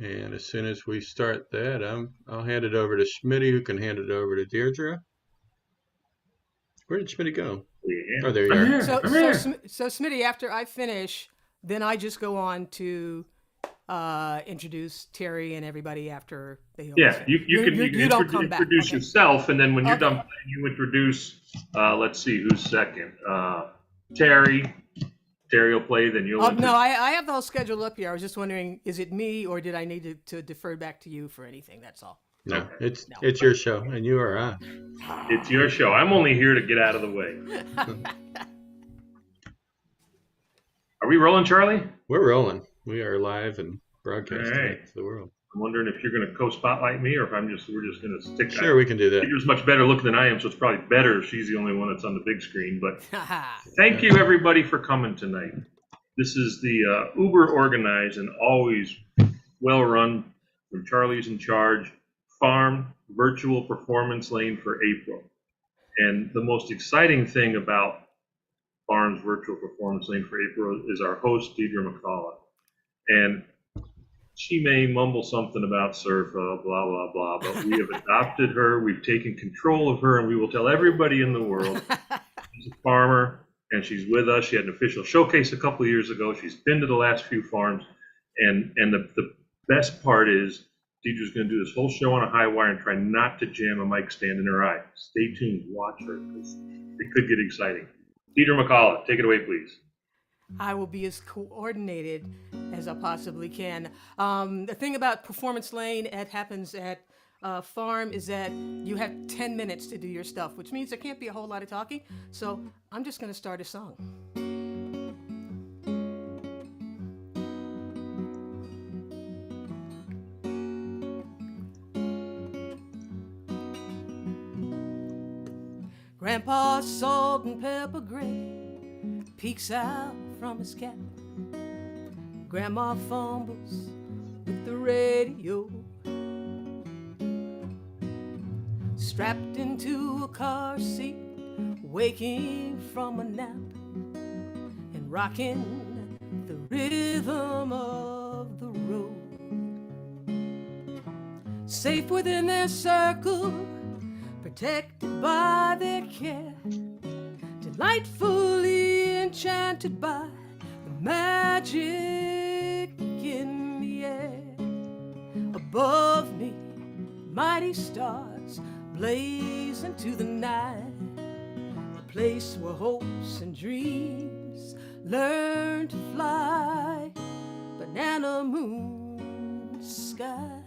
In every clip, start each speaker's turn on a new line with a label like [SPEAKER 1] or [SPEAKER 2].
[SPEAKER 1] And as soon as we start that, I'll hand it over to Smitty, who can hand it over to Deirdre. Where did Smitty go? Oh, there you
[SPEAKER 2] I'm
[SPEAKER 1] are.
[SPEAKER 2] here.
[SPEAKER 3] So,
[SPEAKER 2] I'm
[SPEAKER 3] so,
[SPEAKER 2] here.
[SPEAKER 3] so, Smitty, after I finish, then I just go on to introduce Terry and everybody after they.
[SPEAKER 2] Yeah, you can
[SPEAKER 3] don't come back.
[SPEAKER 2] introduce
[SPEAKER 3] Okay.
[SPEAKER 2] yourself, and then when you're
[SPEAKER 3] Okay.
[SPEAKER 2] done playing, you introduce. Let's see who's second. Terry. Terry will play. Then you'll.
[SPEAKER 3] No, I have the whole schedule up here. I was just wondering, is it me or did I need to defer back to you for anything? That's all.
[SPEAKER 1] No, it's your show, and you are on.
[SPEAKER 2] It's your show. I'm only here to get out of the way. Are we rolling, Charlie?
[SPEAKER 1] We're rolling. We are live and broadcasting
[SPEAKER 2] right.
[SPEAKER 1] to the world.
[SPEAKER 2] I'm wondering if you're going to co-spotlight me, or if we're just going to stick.
[SPEAKER 1] Sure, we can do that.
[SPEAKER 2] Peter's much better looking than I am, so it's probably better if she's the only one that's on the big screen. But thank you, everybody, for coming tonight. This is the uber organized and always well run, from Charlie's in charge, Farm Virtual Performance Lane for April. And the most exciting thing about Farm's Virtual Performance Lane for April is our host, Deidre McCalla. And she may mumble something about surf, blah, blah, blah, but we have adopted her. We've taken control of her, and we will tell everybody in the world she's a farmer, and she's with us. She had an official showcase a couple of years ago. She's been to the last few farms. And the best part is Deidre's going to do this whole show on a high wire and try not to jam a mic stand in her eye. Stay tuned. Watch her, because it could get exciting. Deidre McCalla, take it away, please.
[SPEAKER 3] I will be as coordinated as I possibly can. The thing about Performance Lane, it happens at Farm, is that you have 10 minutes to do your stuff, which means there can't be a whole lot of talking. So I'm just going to start a song. Grandpa's salt and pepper gray peeks out from his cap. Grandma fumbles with the radio, strapped into a car seat, waking from a nap and rocking the rhythm of the road. Safe within their circle, protected by their care, delightfully enchanted by the magic in the air. Above me, mighty stars blaze into the night, a place where hopes and dreams learn to fly. Banana moon sky,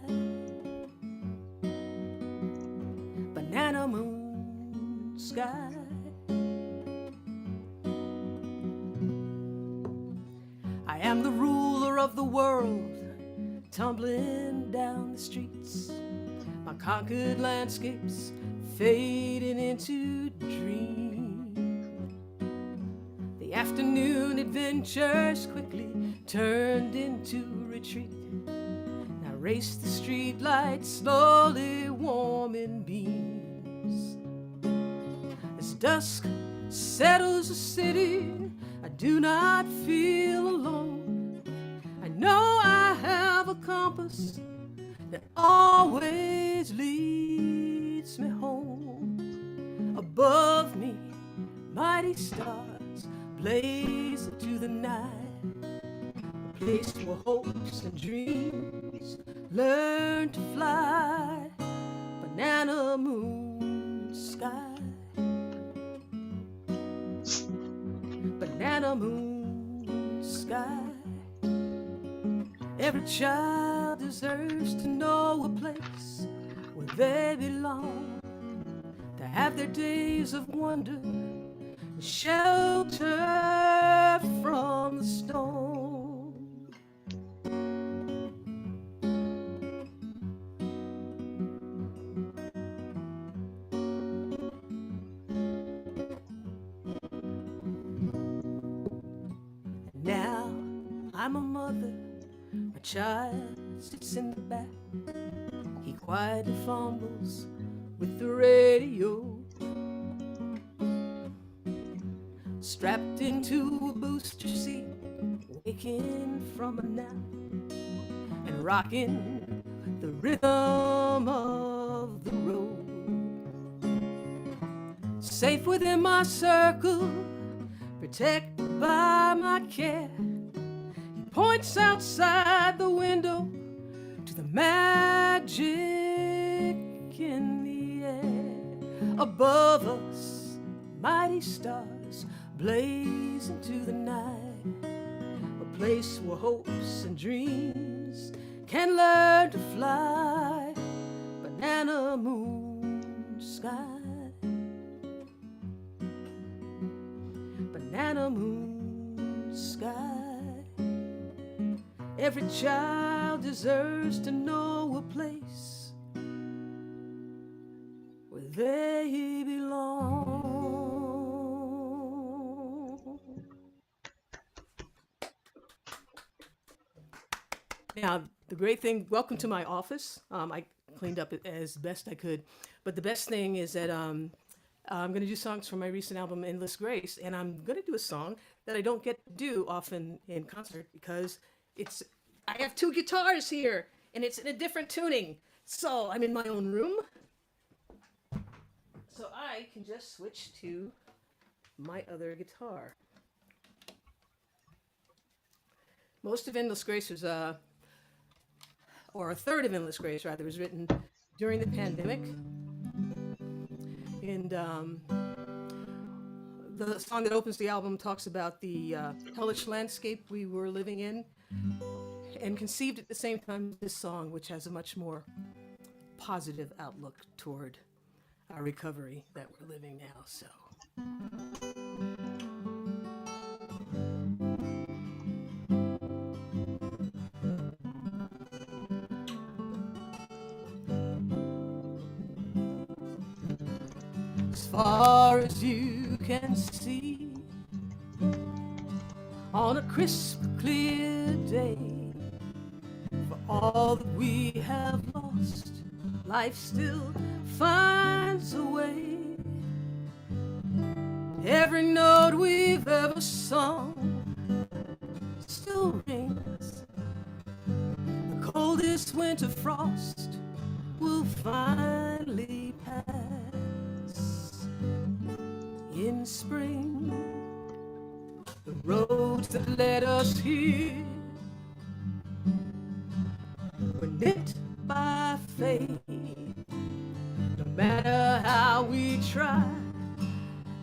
[SPEAKER 3] banana moon sky. I am the ruler of the world, tumbling down the streets, my conquered landscapes fading into dreams. The afternoon adventures quickly turned into retreat. Now race the street lights slowly warming beams. As dusk settles the city, I do not feel alone. I know I have a compass that always leads me home. Above me, mighty stars blaze into the night, a place where hopes and dreams learn to fly. Banana moon sky, banana moon sky. Every child deserves to know a place where they belong, to have their days of wonder, shelter from the storm. And now I'm a mother, my child sits in the back. He quietly fumbles with the radio, strapped into a booster seat, waking from a nap and rocking the rhythm of the road. Safe within my circle, protected by my care. He points outside the window to the magic in the air. Above us, mighty stars blaze into the night, a place where hopes and dreams can learn to fly. Banana moon sky, banana moon sky. Every child deserves to know a place where they belong. Now, the great thing, welcome to my office. I cleaned up it as best I could. But the best thing is that I'm going to do songs from my recent album, Endless Grace. And I'm going to do a song that I don't get to do often in concert because I have two guitars here and it's in a different tuning. So I'm in my own room. So I can just switch to my other guitar. Most of Endless Grace was, or a third of Endless Grace rather, was written during the pandemic. And the song that opens the album talks about the hellish landscape we were living in, and conceived at the same time this song, which has a much more positive outlook toward our recovery that we're living now. So. As far as you can see, on a crisp, clear day, for all that we have lost, life still finds a way. Every note we've ever sung still rings. The coldest winter frost will finally pass. In spring, the roads that led us here were knit by fate. No matter how we try,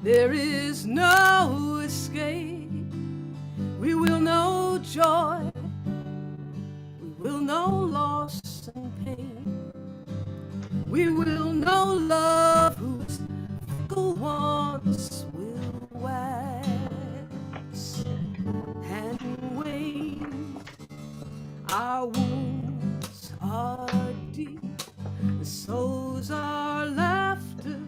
[SPEAKER 3] there is no escape. We will know joy, we will know loss and pain. We will know love whose fickle ones will wax and wane. Our wounds are deep, and so's our laughter.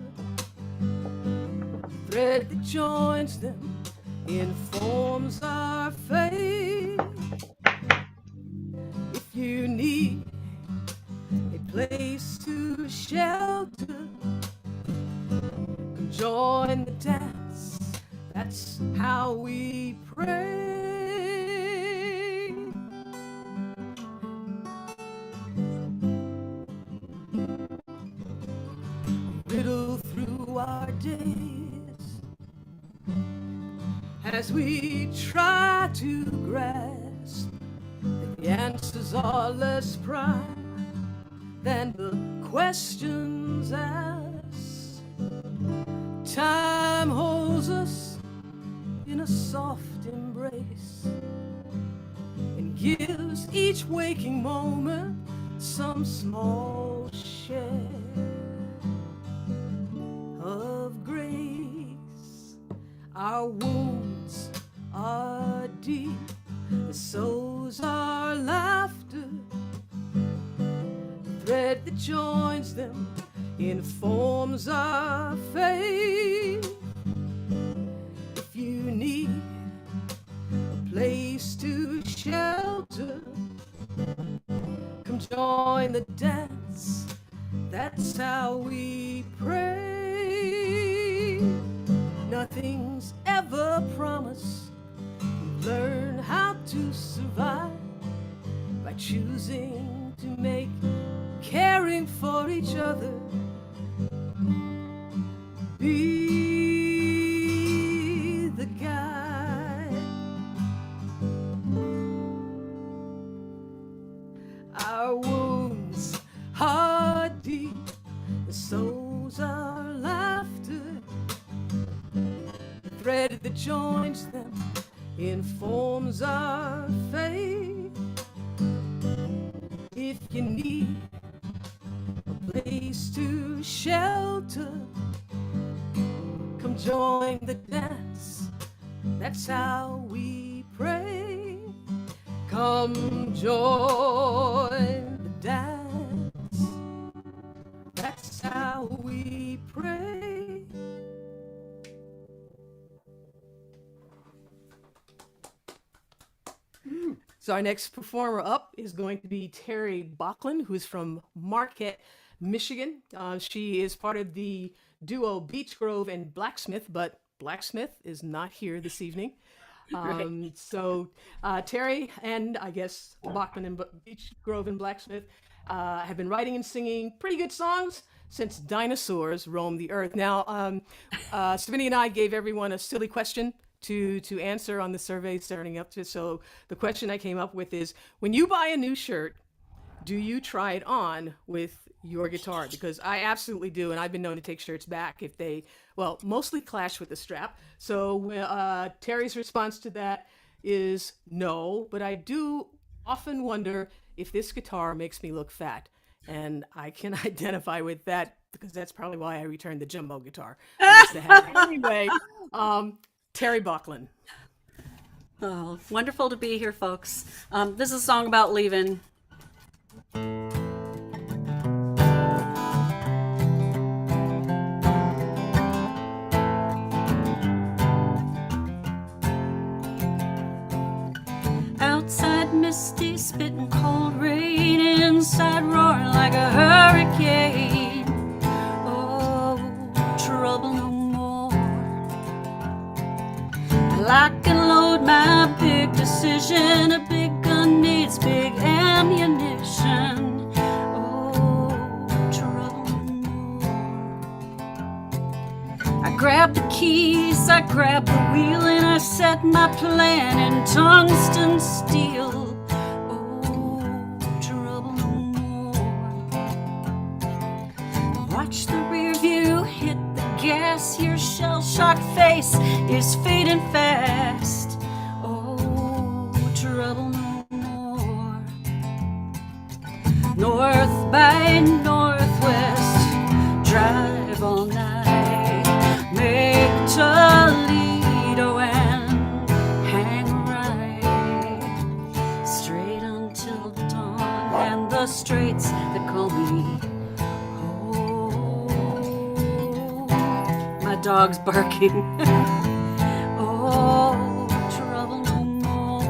[SPEAKER 3] The thread that joins them informs our fate. If you need a place to shelter, come join the dance. That's how we pray. Riddle through our days as we try to grasp that the answers are less prime than the questions asked. Time holds us in a soft embrace and gives each waking moment some small share of grace. Our wounds are deep, and so's our laughter. The thread that joins them informs our fate. If you need a place to shelter, come join the dance. That's how we pray. Nothing's ever promised. Learn how to survive by by choosing to make caring for each other be the guide. Our wounds are deep, and so's our laughter. The thread that joins them informs our fate. If you need a place to shelter, come join the dance. That's how we pray. Come join the dance. That's how we pray. So our next performer up is going to be Terry Bachlan, who's from Marquette, Michigan. She is part of the duo Beechgrove and Blacksmith, but Blacksmith is not here this evening. So Terry and I guess Bachman and Beechgrove and Blacksmith have been writing and singing pretty good songs since dinosaurs roamed the earth. Now, Sweeney and I gave everyone a silly question to answer on the survey starting up to. So the question I came up with is, when you buy a new shirt, do you try it on with your guitar? Because I absolutely do, and I've been known to take shirts back if they, well, mostly clash with the strap. So Terry's response to that is no, but I do often wonder if this guitar makes me look fat. And I can identify with that because that's probably why I returned the jumbo guitar I used to have. Anyway, Terry Bachlan.
[SPEAKER 4] Oh, wonderful to be here, folks. This is a song about leaving. Outside misty, spitting cold rain, inside roaring like a hurricane. Oh, trouble no more. Lock and load my big decision. A big gun needs big ammunition. Oh, trouble no more. I grab the keys, I grab the wheel, and I set my plan in tungsten steel. Oh, trouble no more. Watch the rear view hit the gas. Your shell-shocked face is fading fast. Oh, trouble no more. North by northwest, drive all night, make Toledo and hang right, straight until dawn, and the straits that call me home. My dog's barking. Oh, trouble no more.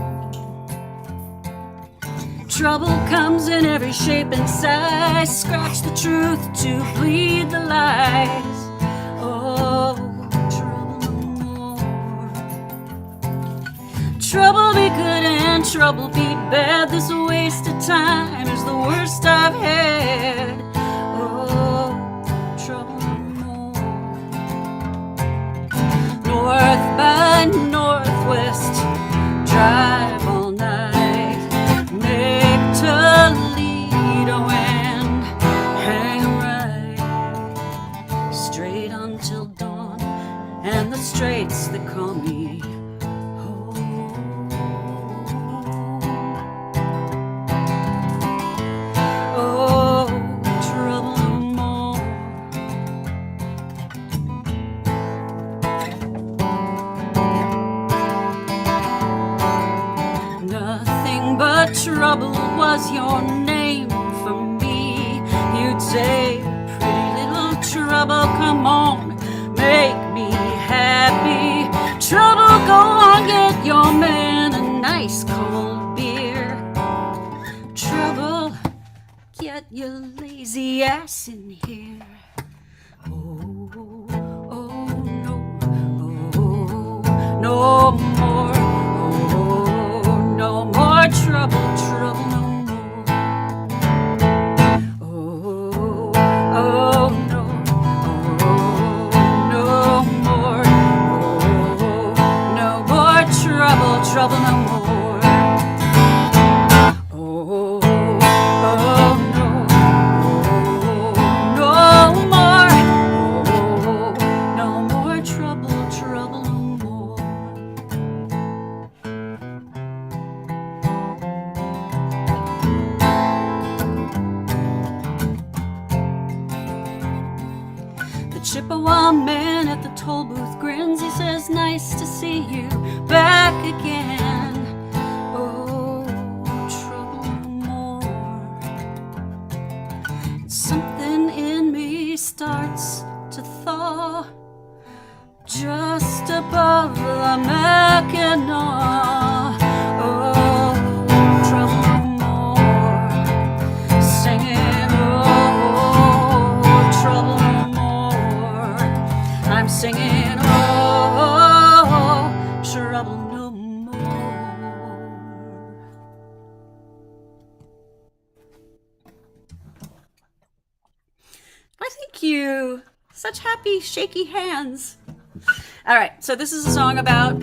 [SPEAKER 4] Trouble comes in every shape and size. Scratch the truth to bleed the lies. Oh, trouble no more. Trouble be good and trouble be bad. This waste of time is the worst I've had. Oh, trouble no more. North by northwest, drive all night, make Toledo and hang right, straight until dawn, and the straits that call me home. Oh, trouble no more. Nothing but trouble was your name for me. You'd say, pretty little trouble, come on, make me happy. Trouble, go on, get your man a nice cold beer. Trouble, get your lazy ass in here. Oh, oh, no, oh, no more. Oh, no more trouble, trouble no more. Chippewa man at the toll booth grins. He says, nice to see you back again. Oh, trouble no more. Something in me starts to thaw just above the Mackinac. Oh, trouble no more. Singing, oh, trouble no more. I'm singing, oh, trouble no more. I thank you. Such happy, shaky hands. All right, so this is a song about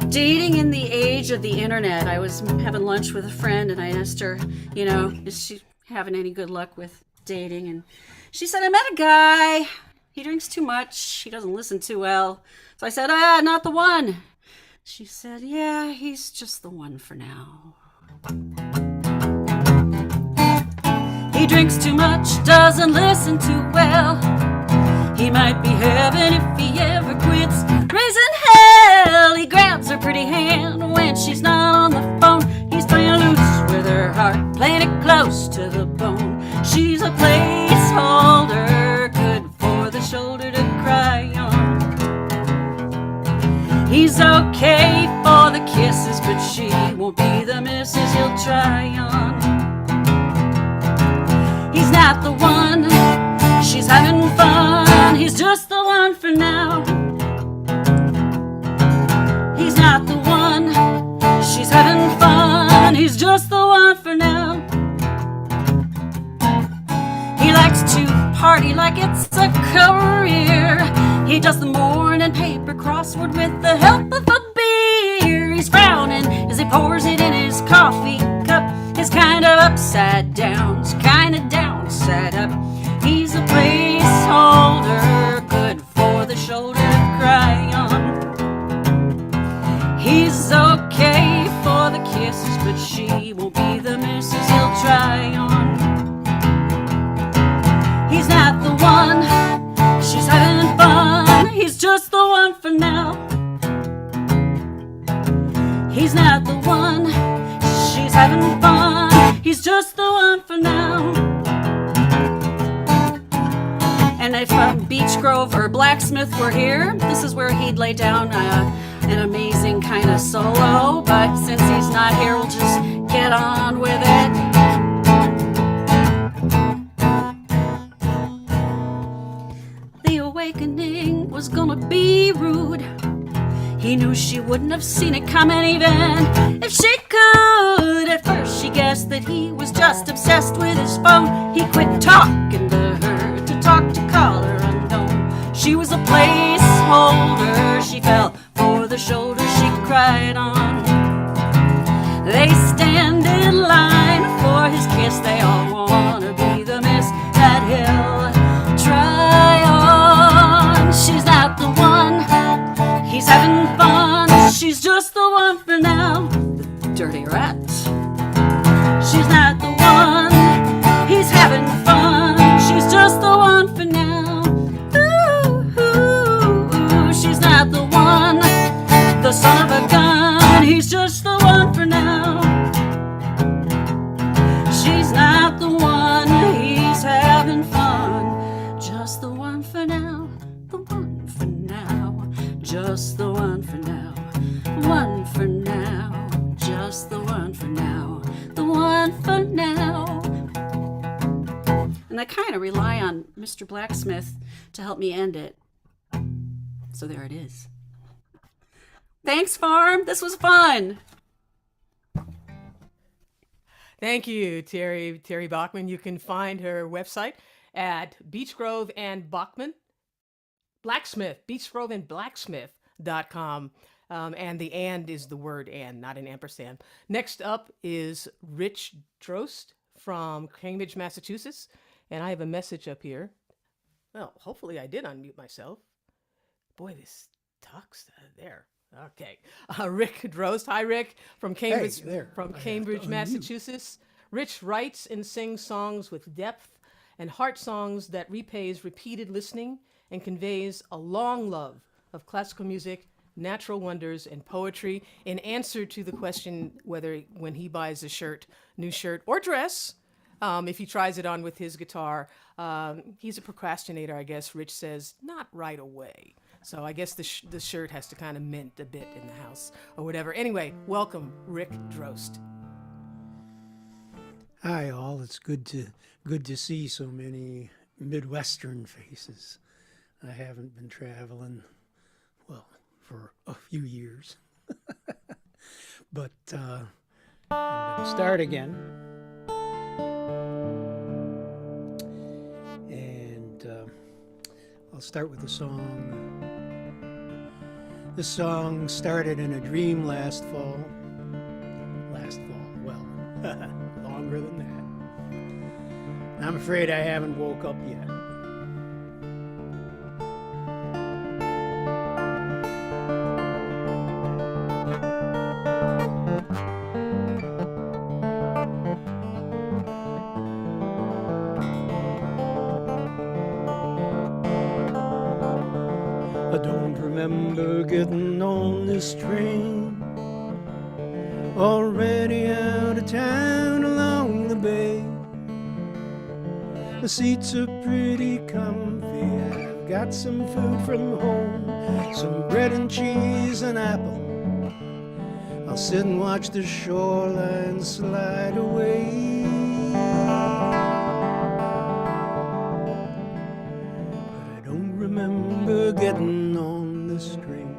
[SPEAKER 4] dating in the age of the internet. I was having lunch with a friend and I asked her, is she having any good luck with dating? And she said, I met a guy. He drinks too much. He doesn't listen too well. So I said, not the one. She said, yeah, he's just the one for now. He drinks too much, doesn't listen too well. He might be heaven if he ever quits. Raising hell, he grabs her pretty hand when she's not on the phone. He's playing loose with her heart, playing it close to the bone. She's a placeholder, good for the shoulder to cry on. He's okay for the kisses, but she won't be the missus he'll try on. He's not the one, she's having fun. He's just the one for now. He's not the one, she's having fun. He's just the one for now. He likes to party like it's a career. He does the morning paper crossword with the help of a beer. He's frowning as he pours it in his coffee cup. He's kind of upside down, he's kind of downside up. He's a placeholder, good for the shoulder to cry on. He's okay for the kisses, but she won't be the missus he'll try on. He's not the one, she's having fun. He's just the one for now. He's not the one, she's having fun. He's just the one for now. And if Beechgrove or Blacksmith were here, this is where he'd lay down an amazing kind of solo. But since he's not here, we'll just get on with it. The awakening was gonna be rude. He knew she wouldn't have seen it coming even if she could. At first she guessed that he was just obsessed with his phone. He quit talking to her to talk to caller unknown. She was a placeholder. She fell for the shoulder she cried on. They stand in line for his kiss. They all wanna be the miss that he'll try on. She's not the one, he's having fun. She's just the one for now. The dirty rat. She's not the one, he's having fun. She's just the one for now. Ooh, ooh, ooh. She's not the one, the son of a gun. He's just the one for now. She's not the one, he's having fun. Just the one for now. The one for now. Just the one for now. One for now. Just the one for now. The one for now. And I kind of rely on Mr. Blacksmith to help me end it. So there it is. Thanks, Farm. This was fun.
[SPEAKER 3] Thank you, Terry Bachman. You can find her website at Beechgrove and Bachman Blacksmith, beechgroveandblacksmith.com. And the and is the word and, not an ampersand. Next up is Rich Drost from Cambridge, Massachusetts. And I have a message up here. Well, hopefully I did unmute myself. Boy, this talks there. Okay. Rick Drost. Hi, Rick, from Cambridge, Cambridge, Massachusetts. Rich writes and sings songs with depth and heart songs that repays repeated listening and conveys a long love of classical music, natural wonders, and poetry. In answer to the question whether when he buys a shirt, new shirt or dress, if he tries it on with his guitar, he's a procrastinator, I guess. Rich says, not right away. So I guess the shirt has to kind of mint a bit in the house or whatever. Anyway, welcome, Rick Drost.
[SPEAKER 5] Hi, all. It's good to see so many Midwestern faces. I haven't been traveling, well, for a few years. But I'm going to start again. And I'll start with a song. This song started in a dream last fall. Well, longer than that. I'm afraid I haven't woke up yet. I don't remember getting on this train, already out of town along the bay. The seats are pretty comfy, I've got some food from home, some bread and cheese and apple. I'll sit and watch the shoreline slide away. But I don't remember getting on this train.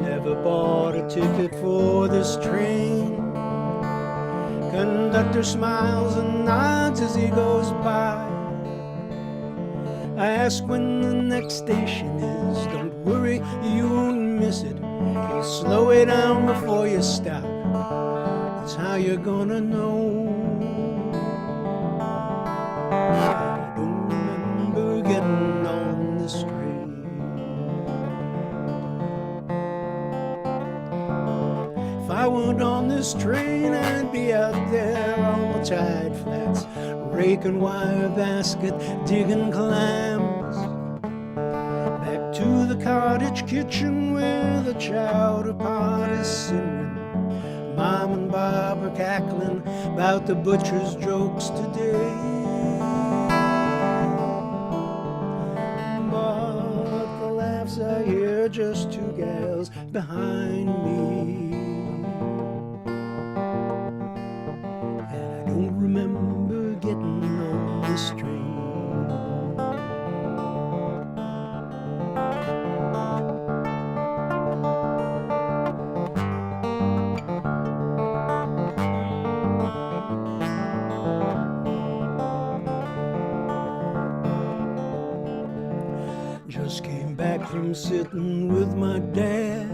[SPEAKER 5] Never bought a ticket for this train. Conductor smiles and nods as he goes by. I ask when the next station is. Don't worry, you won't miss it. You slow it down before you stop. That's how you're gonna know. I don't remember getting on this train. If I weren't on this train, I'd be out there on the tide flats, raking wire basket, digging clams. Back to the cottage kitchen where the chowder pot is simmering. Mom and Bob are cackling about the butcher's jokes today. But the laughs I hear just two gals behind me. Don't remember getting on this train. Just came back from sitting with my dad.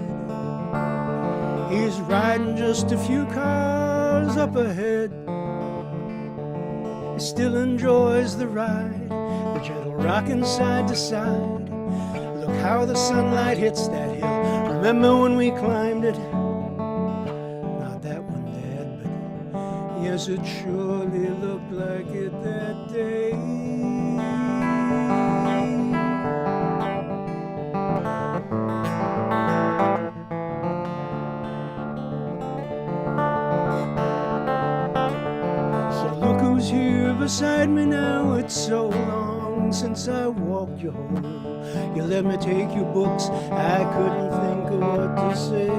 [SPEAKER 5] He's riding just a few cars up ahead. Still enjoys the ride, the gentle rocking side to side. Look how the sunlight hits that hill. Remember when we climbed it? Not that one, Dad, but yes, it surely looked like it that day. Here beside me now, it's so long since I walked you home. You let me take your books, I couldn't think of what to say.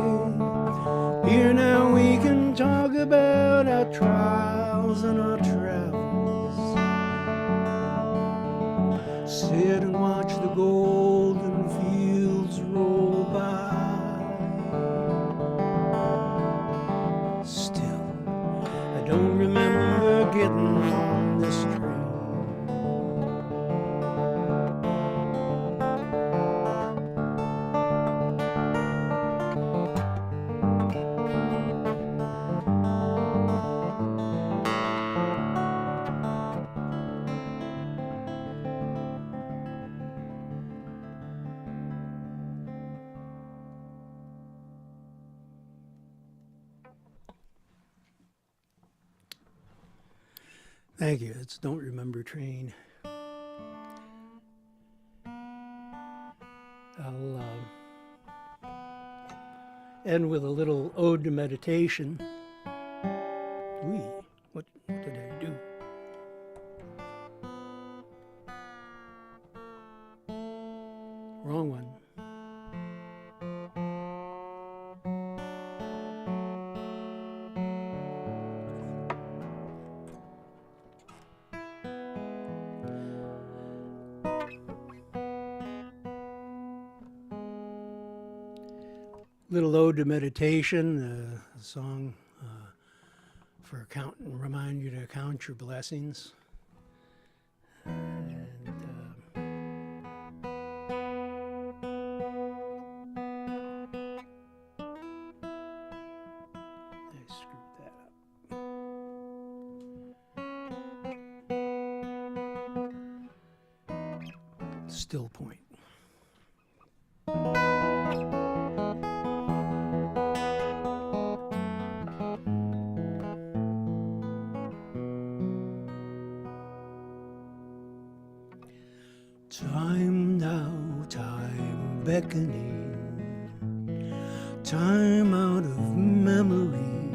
[SPEAKER 5] Here now we can talk about our trials and our travels. Sit and watch the golden fields roll by. Still, I don't remember getting on this train. Thank you. It's Don't Remember Train. I'll end with a little ode to meditation. What did I do? Wrong one. Little ode to meditation, a song for remind you to count your blessings. And I screwed that up. Still point. Time now, time beckoning, time out of memory,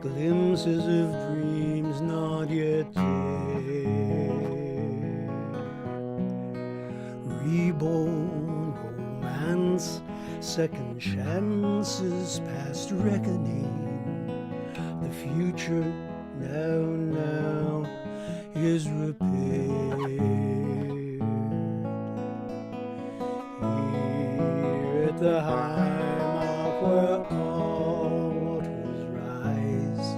[SPEAKER 5] glimpses of dreams not yet dead, reborn romance, second chances past reckoning, the future now is repaired. The high mark where all waters rise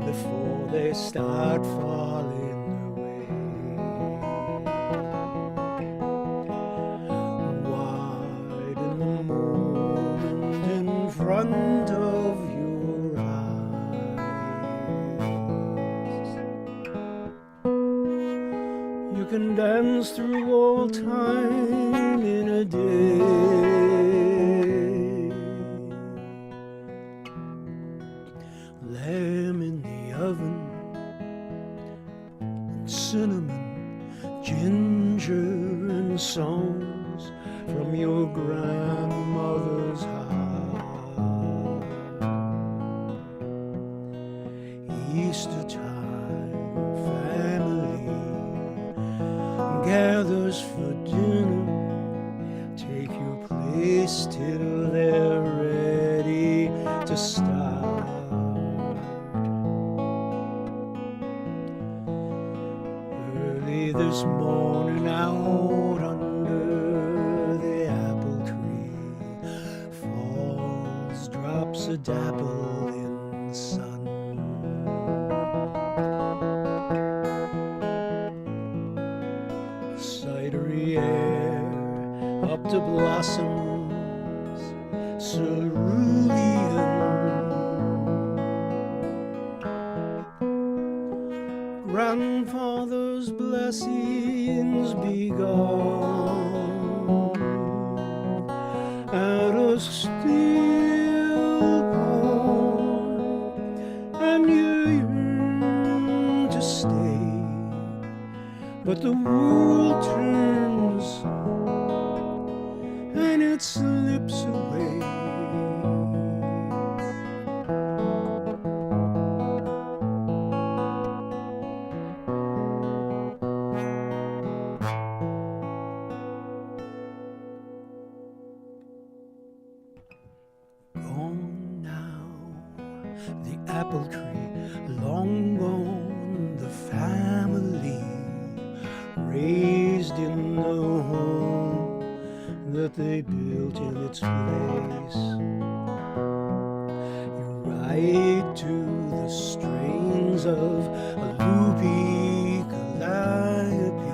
[SPEAKER 5] before they start falling away. Widen the moment in front of your eyes. You can dance through all time in a day. Lamb in the oven, cinnamon, ginger, and songs from your grandmother's house. Easter time, family gathers for dinner. Take your place till they're ready to start. Early this morning out under the apple tree falls drops of dapple in the sun. Cidery air up to blossoms cerulean. Grandfather's blessings be gone at a still point, and you yearn to stay, but the world turns and it slips away. Gone now, the apple tree, long gone the family, raised in the home that they built in its place. You ride to the strains of a loopy calliope,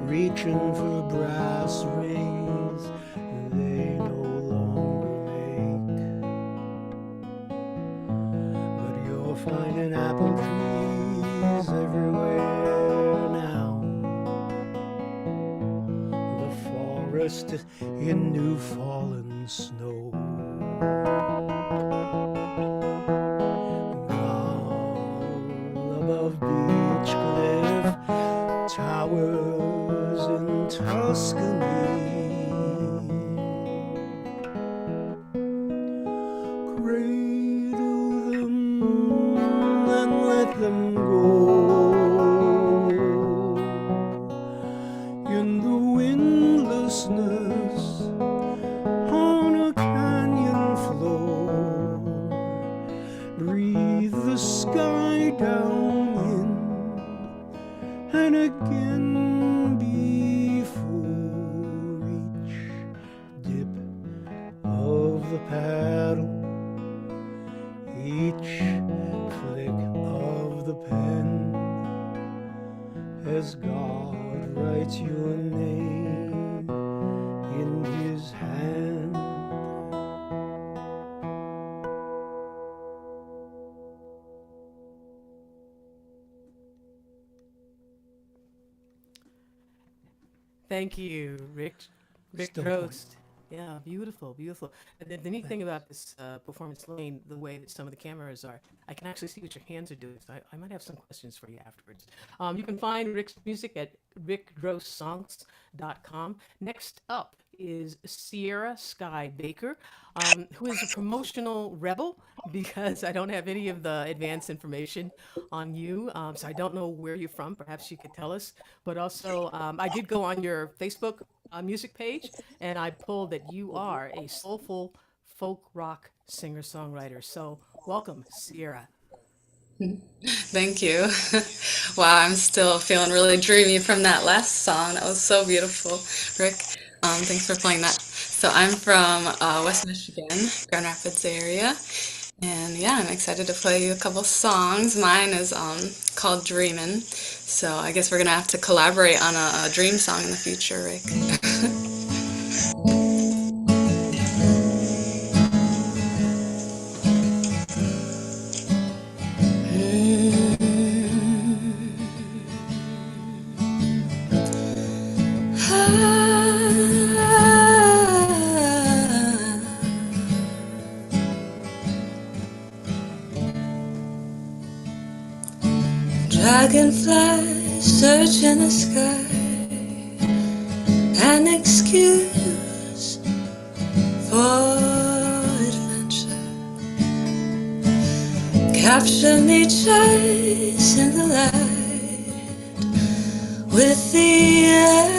[SPEAKER 5] reaching for brass rings they no longer make. But you're finding apple trees everywhere now. Forest in new fallen snow. Tuscany. Cradle them and let them go in the windlessness on a canyon floor. Breathe the sky down in and again before each dip of the paddle, each flick of the pen, as God writes your name in his hand.
[SPEAKER 3] Thank you, Rick
[SPEAKER 5] Still
[SPEAKER 3] Drost. Yeah, beautiful, beautiful. And the neat thing about this performance lane, the way that some of the cameras are, I can actually see what your hands are doing. So I might have some questions for you afterwards. You can find Rick's music at rickdrostsongs.com. Next up is Sierra Skye Baker, who is a promotional rebel because I don't have any of the advanced information on you. So I don't know where you're from. Perhaps you could tell us. But also, I did go on your Facebook music page, and I pulled that you are a soulful folk rock singer-songwriter. So welcome, Sierra.
[SPEAKER 6] Thank you. Wow, I'm still feeling really dreamy from that last song. That was so beautiful, Rick. Thanks for playing that. So I'm from West Michigan, Grand Rapids area. And yeah, I'm excited to play you a couple songs. Mine is called Dreamin'. So I guess we're going to have to collaborate on a dream song in the future, Rick. Dragonfly search in the sky, an excuse for adventure. Capture me chasing the light with the edge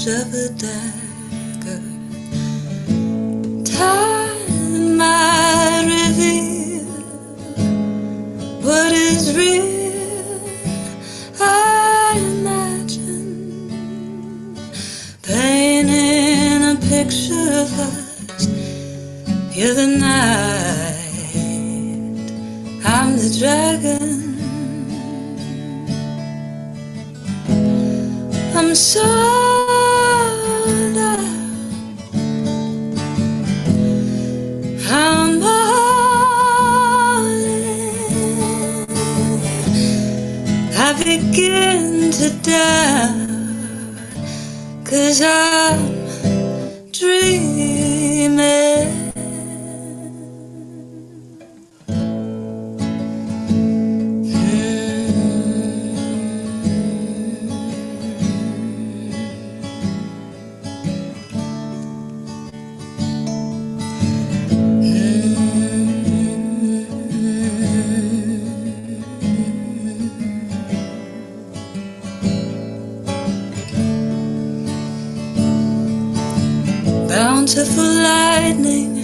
[SPEAKER 6] of a dagger. Time might reveal what is real. I imagine painting a picture of us. You're the night, I'm the dragon. I'm sold out, I'm all in. I begin to doubt, 'cause I'm dreaming. Bountiful lightning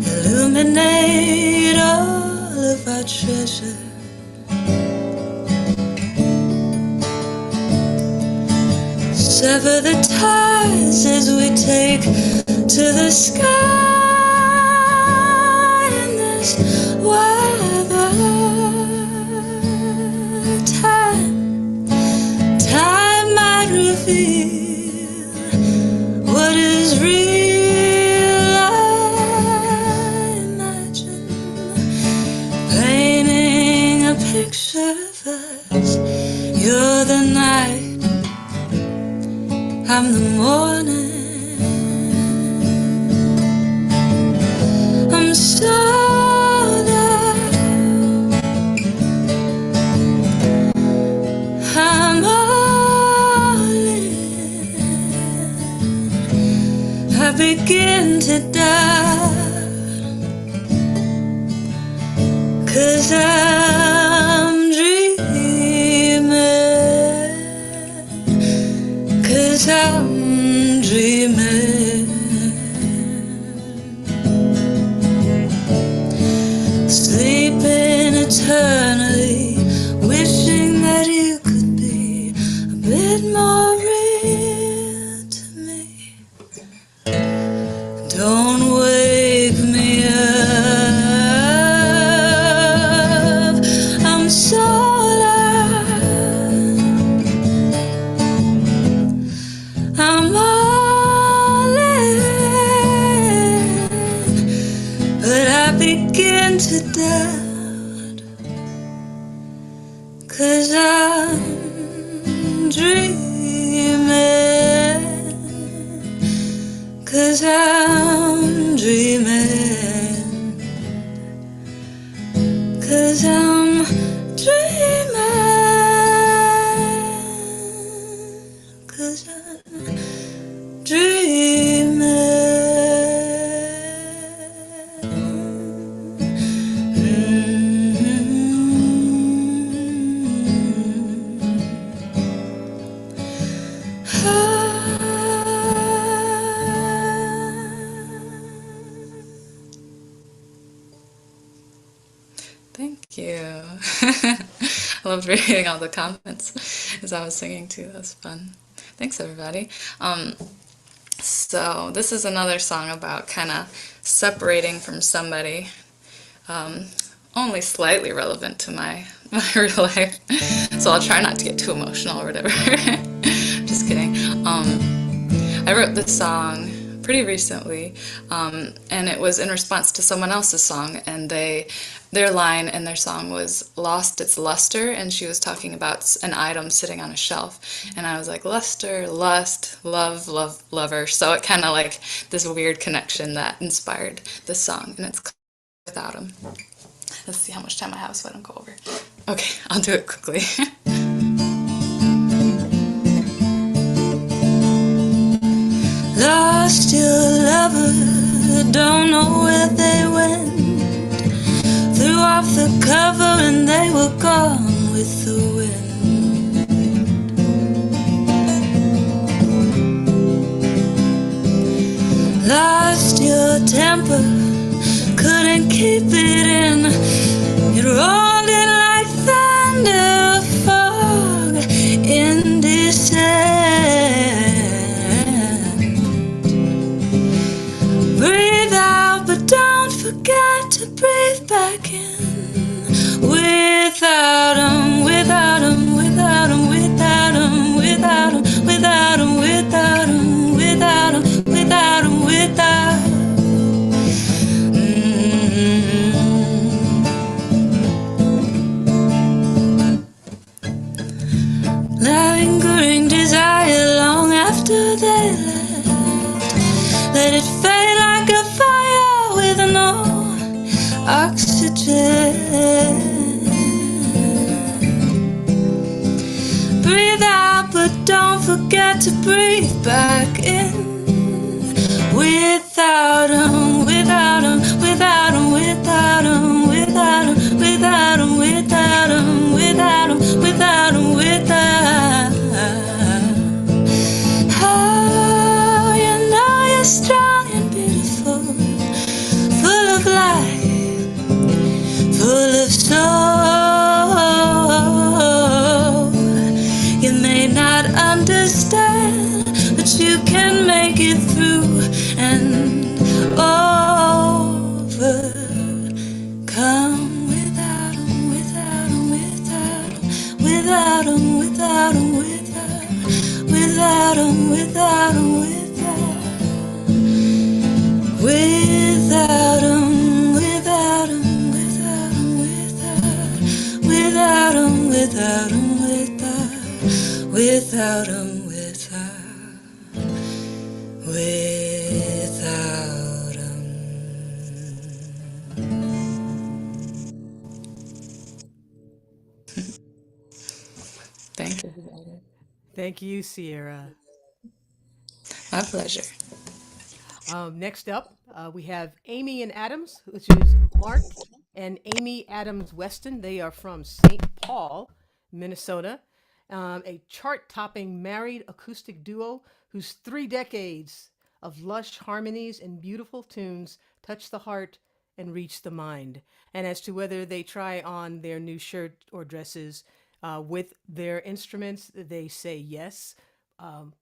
[SPEAKER 6] illuminate all of our treasure. Sever the ties as we take to the sky in this weather. Time might reveal what is real. I imagine painting a picture of us. You're the night, I'm the morning. I'm sold out, begin to doubt, 'cause I'm dreaming, 'cause I'm dreaming, sleeping eternally, wishing that you could be a bit more real to me. Don't wake me up, I'm so alive, I'm all in, but I begin to doubt, 'cause I'm dreaming, 'cause I'm dreaming, 'cause I'm dreaming, 'cause I'm dreaming. Thank you. I loved reading all the comments as I was singing too. That was fun. Thanks, everybody. So this is another song about kind of separating from somebody, only slightly relevant to my real life. So I'll try not to get too emotional or whatever. Just kidding. I wrote this song pretty recently, and it was in response to someone else's song, and their line in their song was "lost its luster," and she was talking about an item sitting on a shelf, and I was like, luster, lust, love, love, lover. So it kind of like this weird connection that inspired this song, and it's Without Him. Let's see how much time I have so I don't go over. Okay, I'll do it quickly. Lost your lover, don't know where they went. Threw off the cover and they were gone with the wind. Lost your temper, couldn't keep it in. It rolled in like thunder, fog in descent. Breathe out, but don't forget to breathe back in. Without him, without him, without him, without him, without him, without him, without him, without him, without him, without. Lingering desire long after they left. Let it fade like a fire with no oxygen. Breathe out, but don't forget to breathe back in. Without him, without him, without him, without him, without him, without him, without him, without him, without him, without. Oh, you know you're strong and beautiful, full of life, full of soul. You may not understand, but you can make it through and overcome. Without him, without him, without him, without him, without him, without him, without him, without him, without him, without him, without him, without him, without him, without him. Thank you.
[SPEAKER 3] Thank you, Sierra.
[SPEAKER 6] My pleasure.
[SPEAKER 3] Next up, we have Amy and Adams, which is Mark and Amy Adams Weston. They are from St. Paul, Minnesota. A chart-topping married acoustic duo whose 3 decades of lush harmonies and beautiful tunes touch the heart and reach the mind. And as to whether they try on their new shirt or dresses with their instruments, they say yes.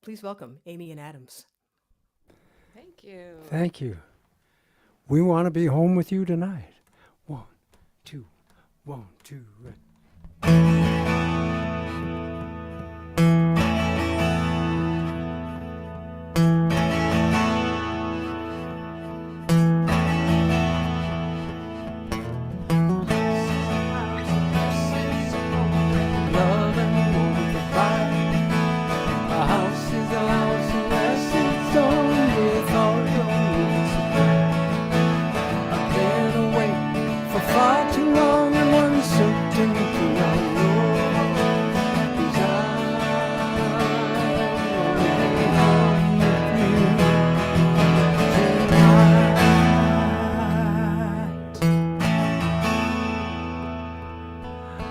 [SPEAKER 3] Please welcome Amy and Adams.
[SPEAKER 7] Thank you.
[SPEAKER 5] Thank you. We want to be home with you tonight. 1, 2, 1, 2.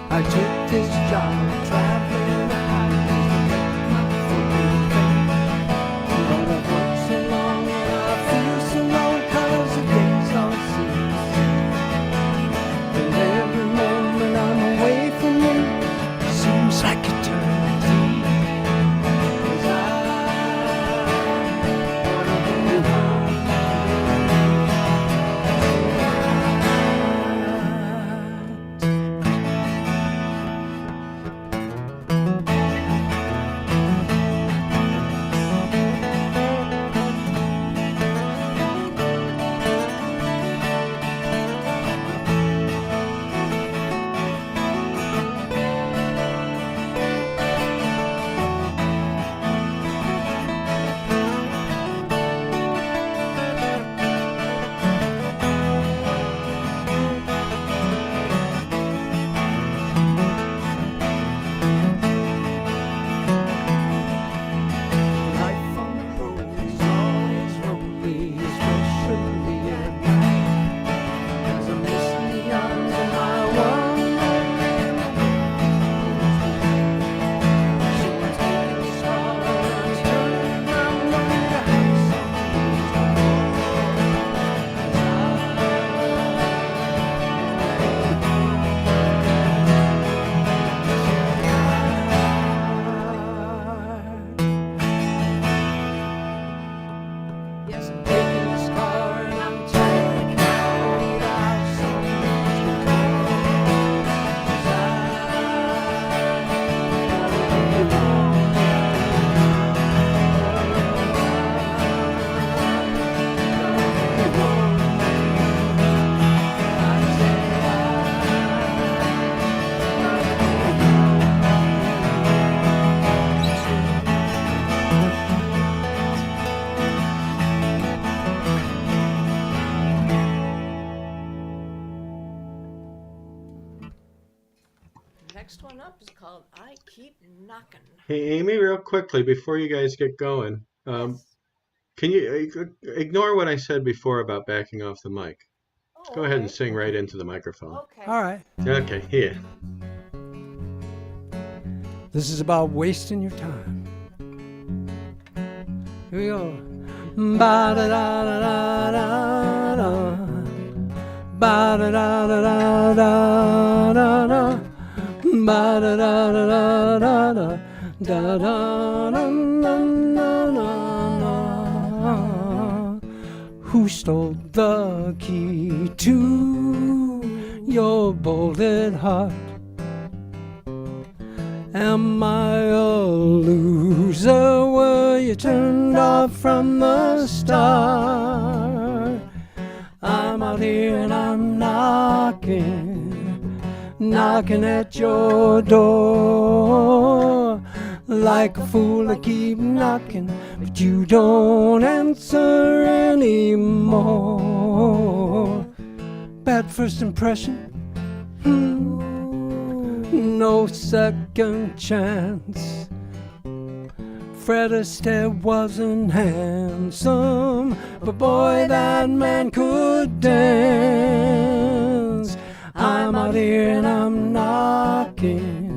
[SPEAKER 5] I took this job traveling the highways to make my foot faith. But I've worked so long and I feel so long 'cause the days all cease. And every moment I'm away from you seems like eternity. 'Cause I wanna be home. Life on the road is always lonely, especially at night. 'Cause I miss the arms of my one man. So I take the stars, turn around, run to house.
[SPEAKER 3] Yes.
[SPEAKER 5] Taking this car and I'm taking out the house on the
[SPEAKER 7] Next one up is called I Keep Knocking.
[SPEAKER 1] Hey, Amy, real quickly before you guys get going, can you ignore what I said before about backing off the mic? Go ahead and sing right into the microphone.
[SPEAKER 7] Okay.
[SPEAKER 5] All right.
[SPEAKER 1] Okay, here.
[SPEAKER 5] This is about wasting your time. Here we go. Ba-da-da-da-da-da-da. Ba-da-da-da-da-da-da. Ba-da-da-da-da-da-da. Da-da-da-da-da-da. Who stole the key to your bolted heart? Am I a loser? Were you turned off from the start? I'm out here and I'm knocking at your door. Like a fool I keep knocking, but you don't answer anymore. Bad first impression? No second chance. Fred Astaire wasn't handsome, but boy, that man could dance. I'm out here and I'm knocking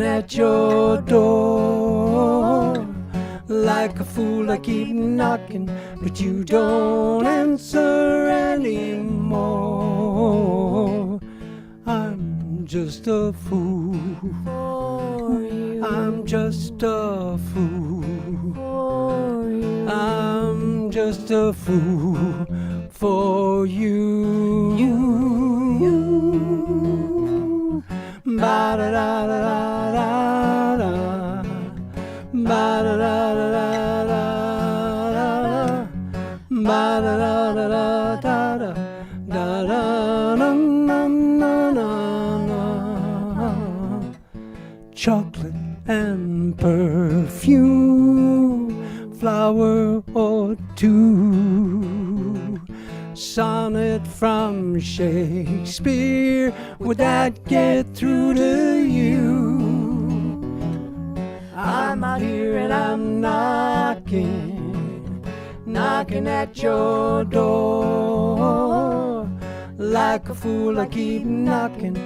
[SPEAKER 5] at your door. Like a fool I keep knocking, but you don't answer anymore. I'm just a fool. I'm just a fool. I'm just a fool for you. Ba-da-da-da-da-da. Ba-da-da-da-da-da. Ba-da-da-da-da-da. Da-da-na-na-na-na. Chocolate and perfume, flower or two, sonnet from Shakespeare, would that get through to you? I'm out here and I'm knocking at your door. Like a fool I keep knocking,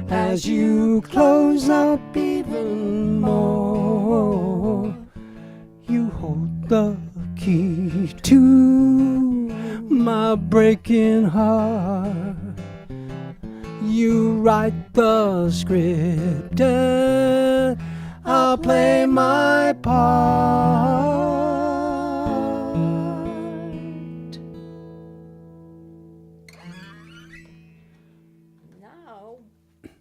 [SPEAKER 5] as you close up even more. You hold the key to my breaking heart. You write the script and I'll play my part.
[SPEAKER 7] Now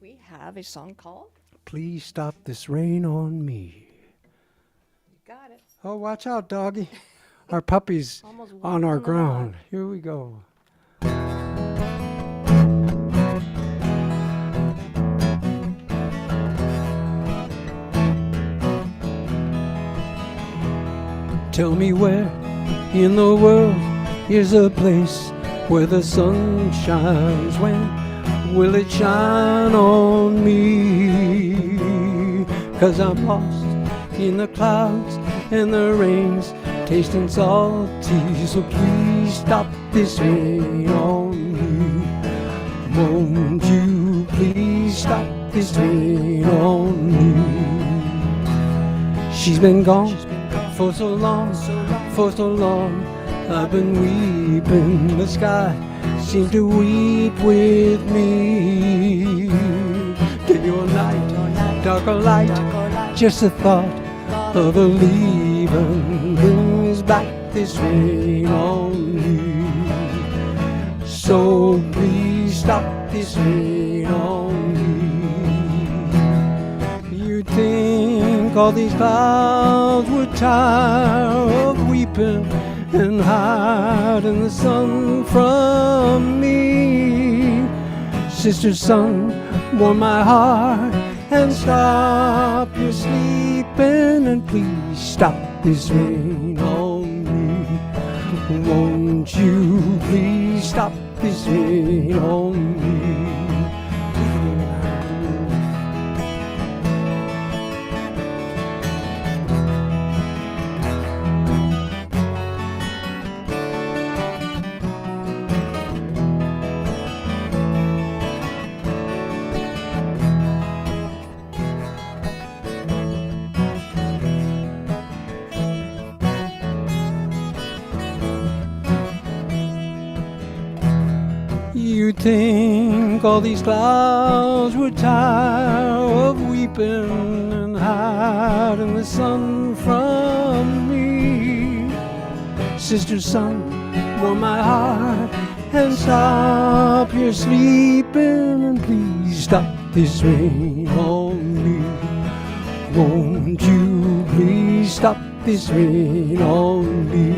[SPEAKER 7] we have a song called
[SPEAKER 5] Please Stop This Rain on Me.
[SPEAKER 7] You Got It.
[SPEAKER 5] Oh, watch out, doggy. Our puppy's
[SPEAKER 7] Almost
[SPEAKER 5] on our
[SPEAKER 7] on the
[SPEAKER 5] ground.
[SPEAKER 7] log.
[SPEAKER 5] Here we go. Tell me where in the world is a place where the sun shines. When will it shine on me? 'Cause I'm lost in the clouds and the rains, tasting salty. So please stop this rain on me. Won't you please stop this rain on me? She's been gone for so long, for so long. I've been weeping. The sky seems to weep with me. Day or night, dark or light, just the thought of a leaving brings back this rain on me. So please stop this rain on me. You'd think all these clouds would tire of weeping and hiding the sun from me. Sister sun, warm my heart and stop your sleeping, and please stop this rain on me. Won't you please stop this rain on me? You'd think all these clouds would tire of weeping and hiding the sun from me. Sister sun, warm my heart and stop your sleeping, and please stop this rain on me. Won't you please stop this rain on me?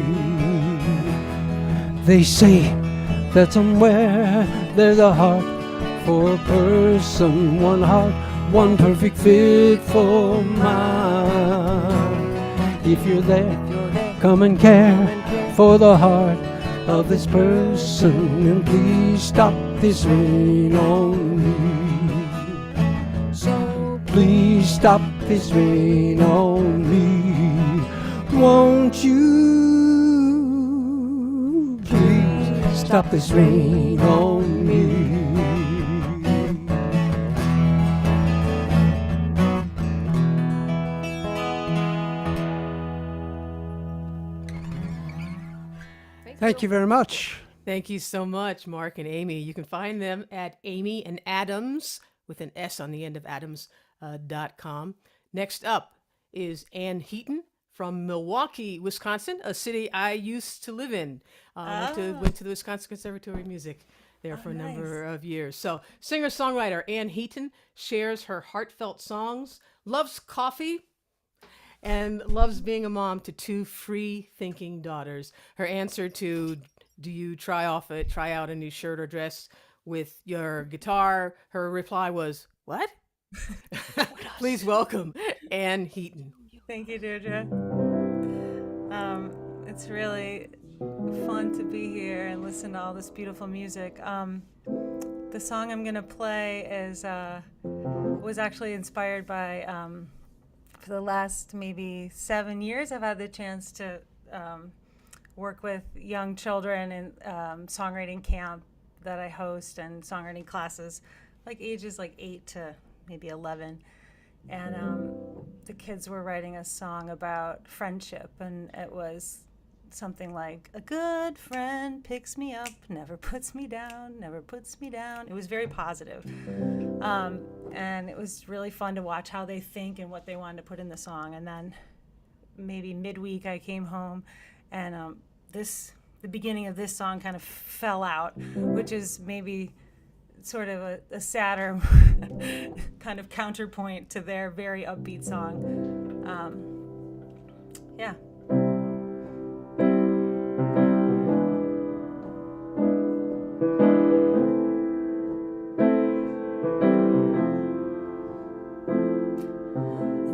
[SPEAKER 5] They say that somewhere there's a heart for a person, one heart, one perfect fit for mine. If you're there, come and care for the heart of this person, and please stop this rain on me. So please stop this rain on me. Won't you please stop this rain on me? Thank you very much.
[SPEAKER 3] Thank you so much, Mark and Amy. You can find them at Amy and Adams with an S on the end of Adams.com. Next up is Ann Heaton from Milwaukee, Wisconsin, a city I used to live in. Went to the Wisconsin Conservatory of Music there for a number of years. So singer-songwriter Ann Heaton shares her heartfelt songs, loves coffee, and loves being a mom to two free-thinking daughters. Her answer to, do you try out a new shirt or dress with your guitar? Her reply was, what? Please welcome Ann Heaton.
[SPEAKER 8] Thank you, Deirdre. It's really fun to be here and listen to all this beautiful music. The song I'm going to play was actually inspired by, for the last maybe 7 years, I've had the chance to work with young children in songwriting camp that I host and songwriting classes, like ages like 8 to maybe 11. And the kids were writing a song about friendship, and it was something like, a good friend picks me up, never puts me down, never puts me down. It was very positive. And it was really fun to watch how they think and what they wanted to put in the song. And then maybe midweek I came home, and the beginning of this song kind of fell out, which is maybe sort of a sadder kind of counterpoint to their very upbeat song. Yeah.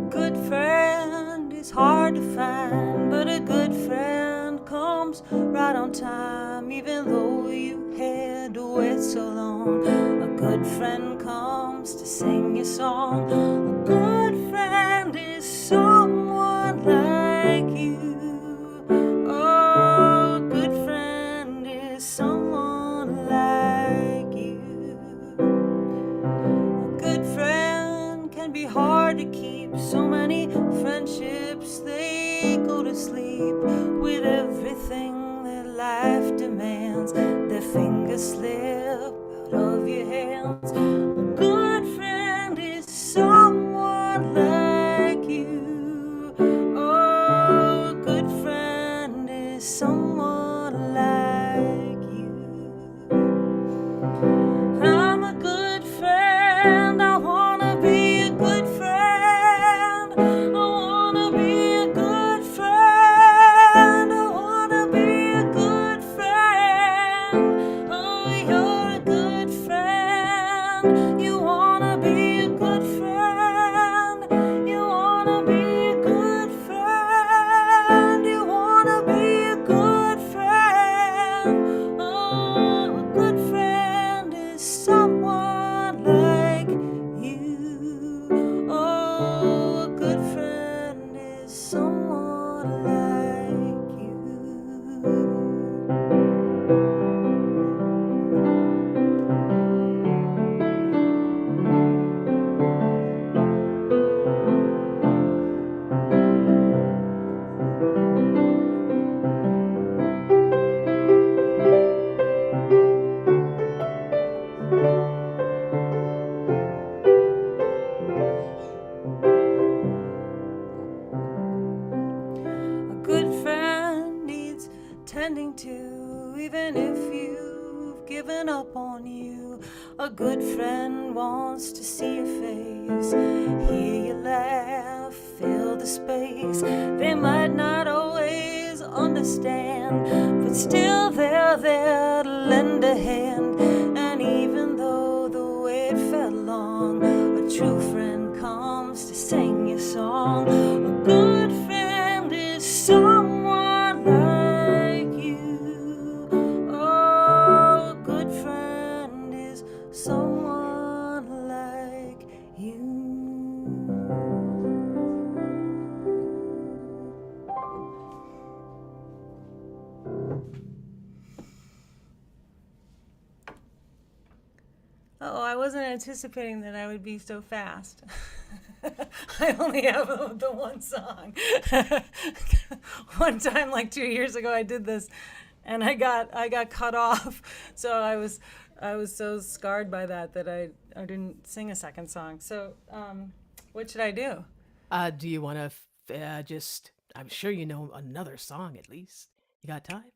[SPEAKER 8] A good friend is hard to find, but a good friend comes right on time, even though you had to wait so long. A good friend comes to sing your song. A good friend is someone like you. Oh, a good friend is someone like you. A good friend can be hard to keep. So many friendships, they go to sleep with everything that life demands. Their fingers slip out of your hands. A good friend is someone like you. Oh, a good friend is someone like you. I'm a good friend. I wanna be a good friend. I wanna be a good friend. I wanna be a good friend. Oh, you're a good friend. You wanna be a good friend. You wanna be a good friend. You wanna be a good friend. Oh, a good friend is someone like you. Oh, a good friend is someone like you. A good friend needs tending to, even if you've given up on you. A good friend wants to see your face, hear you laugh, fill the space. They might not always understand, but still they're there to lend a hand. And even though the wait felt long, a true friend comes to sing your song. A good friend is someone like you. Oh, a good friend is someone like you. wasn't anticipating that I would be so fast. I only have the one song. One time, like 2 years ago, I did this, and I got cut off. So I was so scarred by that I didn't sing a second song. So what should I do?
[SPEAKER 3] Do you want to just? I'm sure you know another song at least. You got time?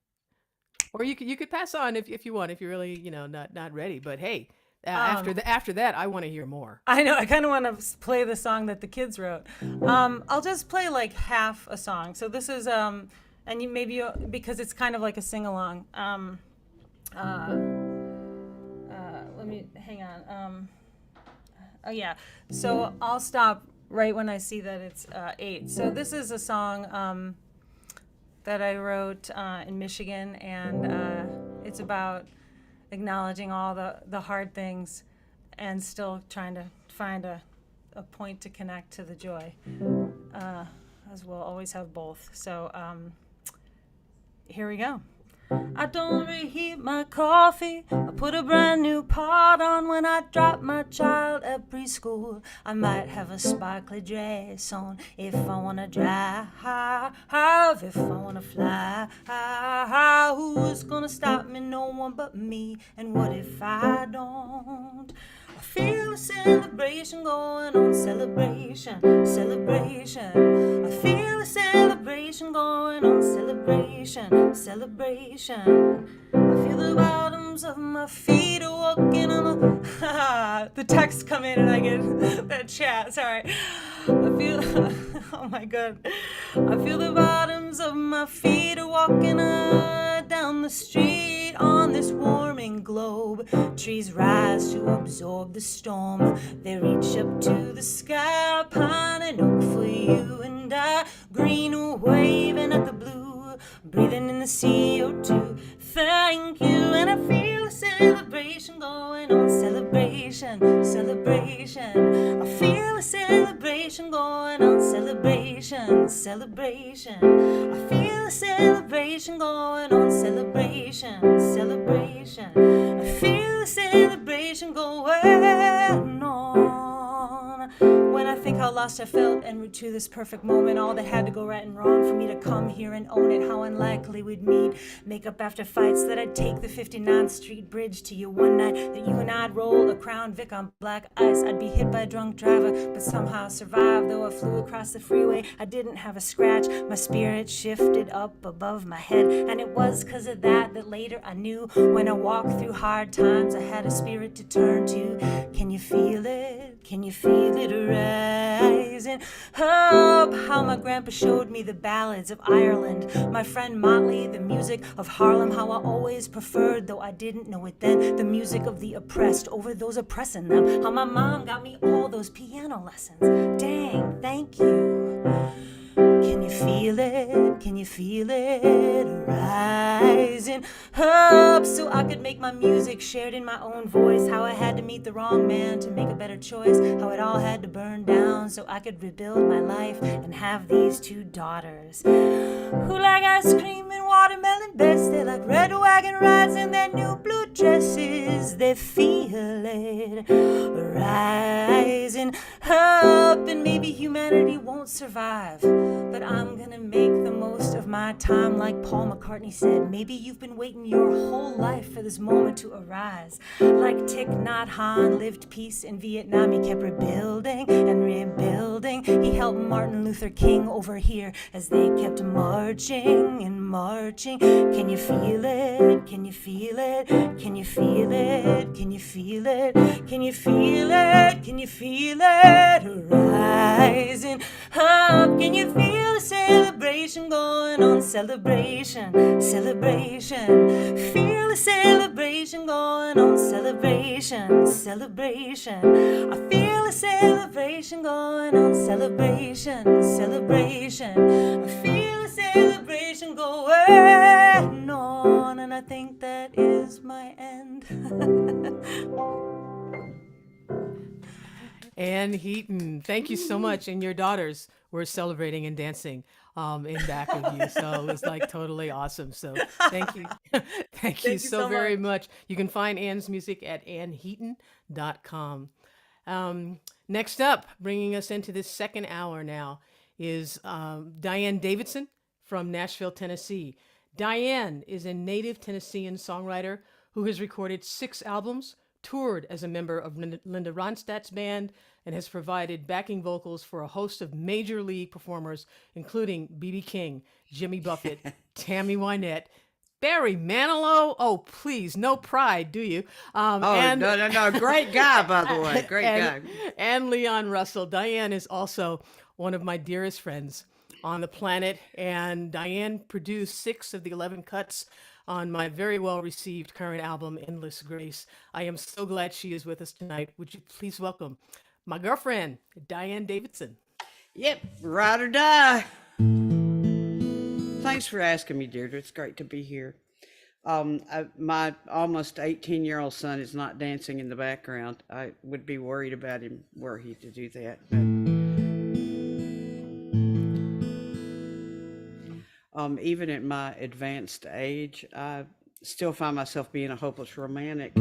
[SPEAKER 3] Or you could pass on if you want, if you're really not ready. But hey, after that, I want to hear more.
[SPEAKER 8] I know. I kind of want to play the song that the kids wrote. I'll just play like half a song. So this is and because it's kind of like a sing along. Let me hang on. Oh yeah. So I'll stop right when I see that it's 8. So this is a song that I wrote in Michigan, and it's about acknowledging all the hard things and still trying to find a point to connect to the joy, as we'll always have both. So here we go. I don't reheat my coffee. I put a brand new pot on when I drop my child at preschool. I might have a sparkly dress on if I wanna drive, if I wanna fly. Who's gonna stop me? No one but me. And what if I don't? I feel a celebration going on, celebration. I feel a celebration going on, celebration. I feel the bottoms of my feet walking on the texts come in and I get that chat, sorry. I feel, oh my God. I feel the bottoms of my feet walking down the street on this warming globe. Trees rise to absorb the storm. They reach up to the sky, pine and oak for you and I. Green waving at the blue, breathing in the CO2. Thank you, and I feel a celebration going on, celebration. I feel a celebration going on, celebration. I feel a celebration going on, celebration. I feel a celebration going on. When I think how lost I felt en route to this perfect moment, all that had to go right and wrong for me to come here and own it, how unlikely we'd meet, make up after fights, that I'd take the 59th Street Bridge to you one night, that you and I'd roll a Crown Vic on black ice. I'd be hit by a drunk driver, but somehow survived. Though I flew across the freeway, I didn't have a scratch. My spirit shifted up above my head, and it was 'cause of that later I knew when I walked through hard times, I had a spirit to turn to. Can you feel it? Can you feel it rising up? How my grandpa showed me the ballads of Ireland, my friend Motley, the music of Harlem, how I always preferred, though I didn't know it then, the music of the oppressed over those oppressing them. How my mom got me all those piano lessons. Dang, thank you. Can you feel it? Can you feel it rising up? So I could make my music shared in my own voice. How I had to meet the wrong man to make a better choice. How it all had to burn down so I could rebuild my life and have these 2 daughters who like ice cream and watermelon best. They like red wagon rides in their new blue dresses. They feel it rising up, and maybe humanity won't survive, but I'm gonna make the most of my time. Like Paul McCartney said, maybe you've been waiting your whole life for this moment to arise. Like Thich Nhat Hanh lived peace in Vietnam, he kept rebuilding and rebuilding. He helped Martin Luther King over here as they kept marching and marching. Can you feel it? Can you feel it? Can you feel it? Can you feel it? Can you feel it? Can you feel it rising up? Can you feel the celebration going on? Celebration. Feel the celebration going on. Celebration. I feel a celebration going on. Celebration. I feel a celebration going on, and I think that is my end.
[SPEAKER 3] Anne Heaton, thank you so much. And your daughters were celebrating and dancing in back of you. So it was like totally awesome. So thank you. Thank you
[SPEAKER 8] you
[SPEAKER 3] so
[SPEAKER 8] so
[SPEAKER 3] very much. You can find Anne's music at anneheaton.com. Next up, bringing us into this second hour now, is Dianne Davidson from Nashville, Tennessee. Dianne is a native Tennessean songwriter who has recorded 6 albums, toured as a member of Linda Ronstadt's band, and has provided backing vocals for a host of major league performers, including B.B. King, Jimmy Buffett, Tammy Wynette, Barry Manilow. Oh, please, no pride, do you?
[SPEAKER 9] No. Great guy, by the way. Great guy.
[SPEAKER 3] And Leon Russell. Dianne is also one of my dearest friends on the planet, and Dianne produced 6 of the 11 cuts on my very well-received current album, Endless Grace. I am so glad she is with us tonight. Would you please welcome my girlfriend, Dianne Davidson.
[SPEAKER 9] Yep, ride or die. Thanks for asking me, Deirdre. It's great to be here. My almost 18-year-old son is not dancing in the background. I would be worried about him were he to do that. But, even at my advanced age, I still find myself being a hopeless romantic.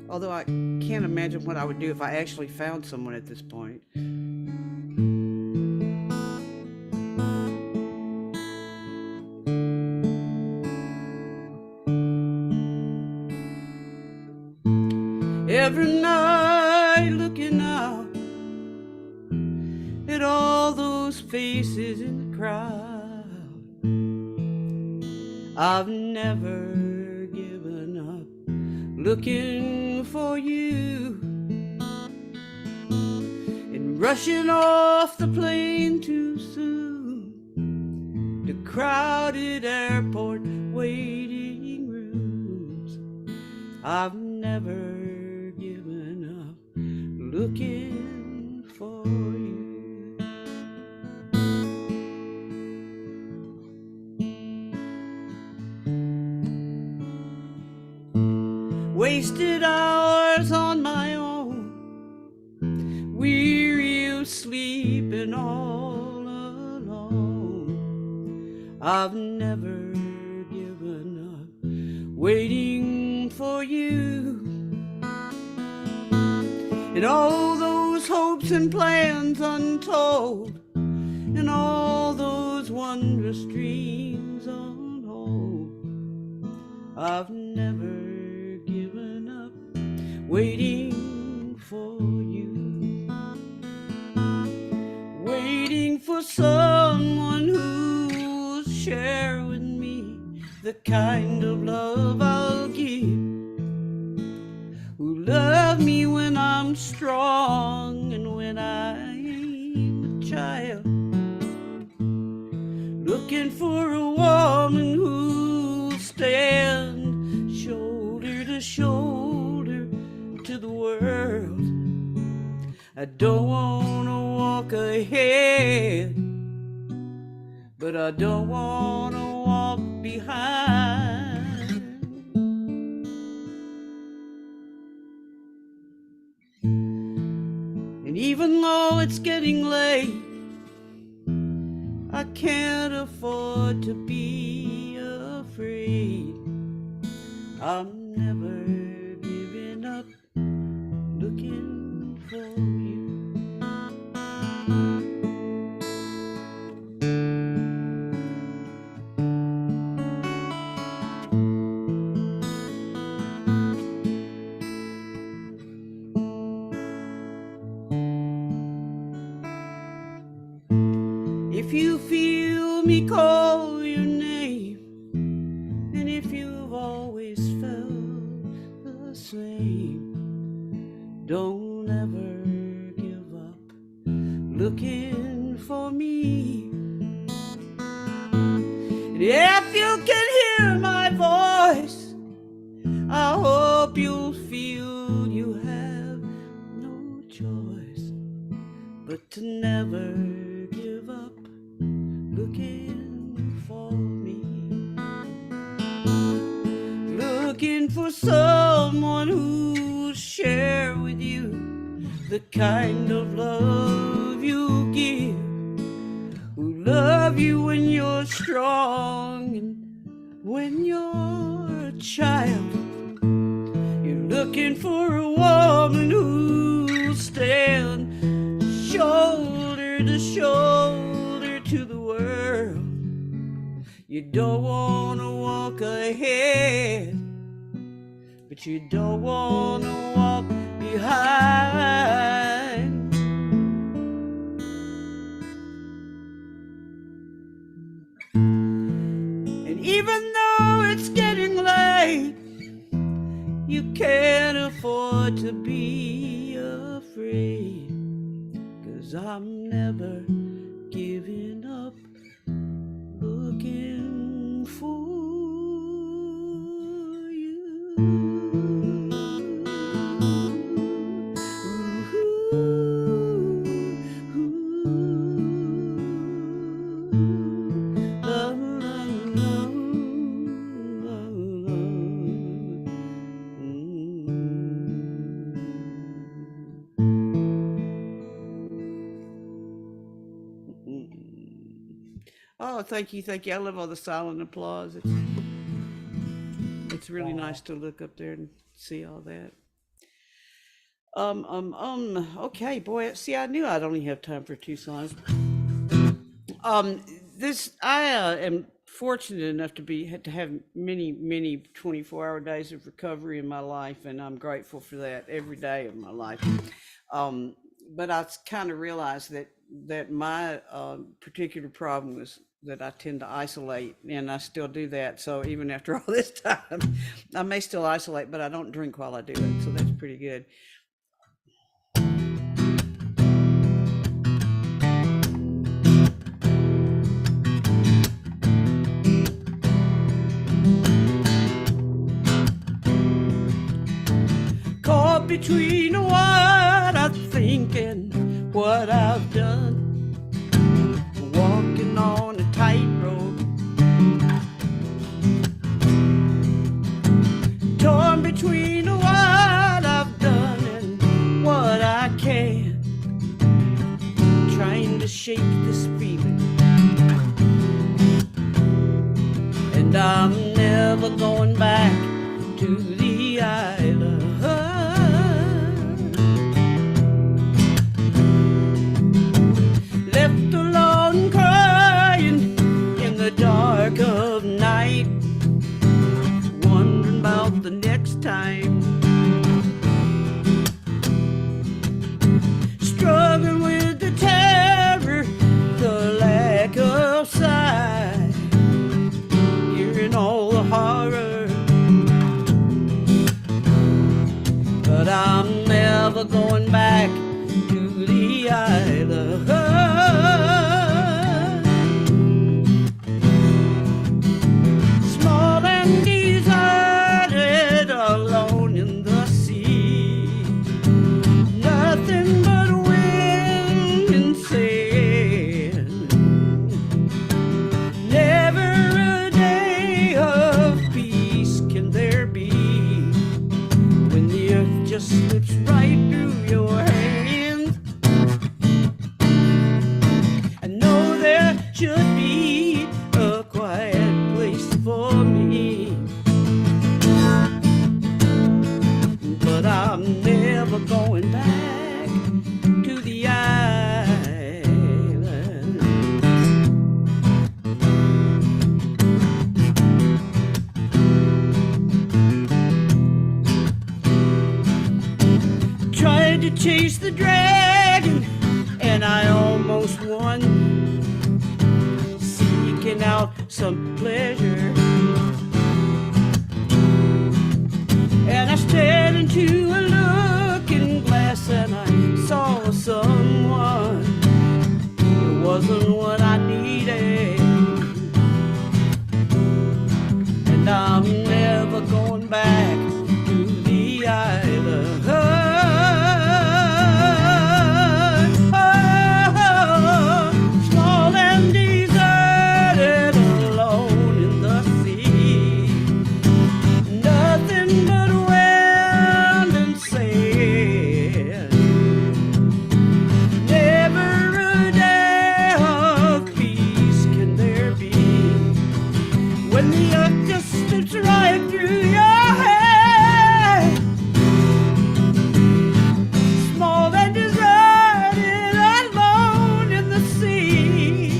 [SPEAKER 9] Although I can't imagine what I would do if I actually found someone at this point. Every night looking out at all those faces in the crowd, I've never given up looking for you, and rushing off the plane too soon to crowded airport waiting rooms. I've never given up looking for you. Wasted hours on my own, weary of sleeping all alone. I've never given up waiting for you, and all those hopes and plans untold, and all those wondrous dreams on hold. I've never given up waiting for you, waiting for someone who'll share with me the kind of love I'll give, who love me when I'm strong and when I'm a child, looking for a woman who'll stand shoulder to shoulder to the world. I don't want to walk ahead, but I don't want to walk behind. And even though it's getting late, I can't afford to be afraid. I'm never giving up looking for you. If you feel me call your name, and if you've always felt the same, don't ever give up looking for me. And if you can hear my voice, I hope you'll feel you have no choice but to never give up looking for me, looking for someone who'll share with you the kind of love love you when you're strong and when you're a child. You're looking for a woman who'll stand shoulder to shoulder to the world. You don't want to walk ahead, but you don't want to walk behind. And even though it's getting late, you can't afford to be afraid, 'cause I'm never giving up looking for you. La, la, la, la, la. Oh, thank you, thank you. I love all the silent applause. It's really nice to look up there and see all that. Okay, boy. See, I knew I'd only have time for 2 songs. I am fortunate enough to have many 24-hour days of recovery in my life, and I'm grateful for that every day of my life. But I kind of realized that my particular problem was that I tend to isolate, and I still do that. So even after all this time, I may still isolate, but I don't drink while I do it. So that's pretty good. Caught between what I think and what I've done, walking on a tightrope, torn between what I've done and what I can, trying to shake this feeling, and I'm never going back to the island. Left alone crying in the dark of night, wondering about the next time, struggling with the terror, the lack of sight, hearing all the horror, but I'm never going back to the island. Small and deserted, alone in the sea, nothing but wind and sand, never a day of peace can there be, when the earth just slips right through your hands. I know there should be a quiet place for me, but I'm never going back to the island. Tried to chase the dragon, and I almost won, seeking out some pleasure, and I stared into a looking glass, and I saw someone. It wasn't what I needed, and I'm never going back to the island. Small and deserted, alone in the sea, nothing but wind and sand, never a day of and the earth just slips right through your head. Small and deserted, alone in the sea.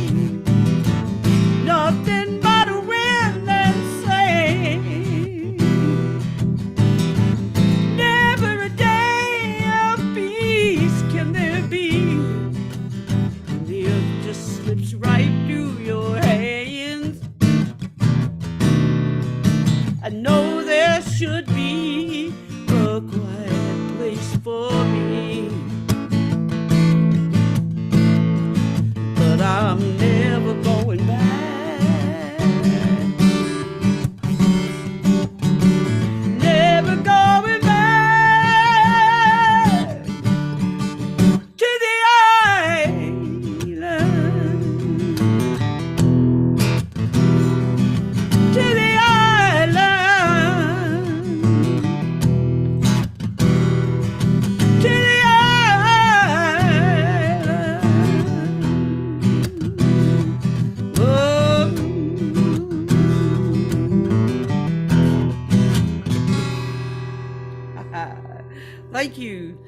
[SPEAKER 9] Nothing but a wind and sand. Never a day of peace can there be. The earth just slips right through your hands. I know there should be a quiet place for me, but I'm never going back. Never going back to the island. To the island. To the island. Oh.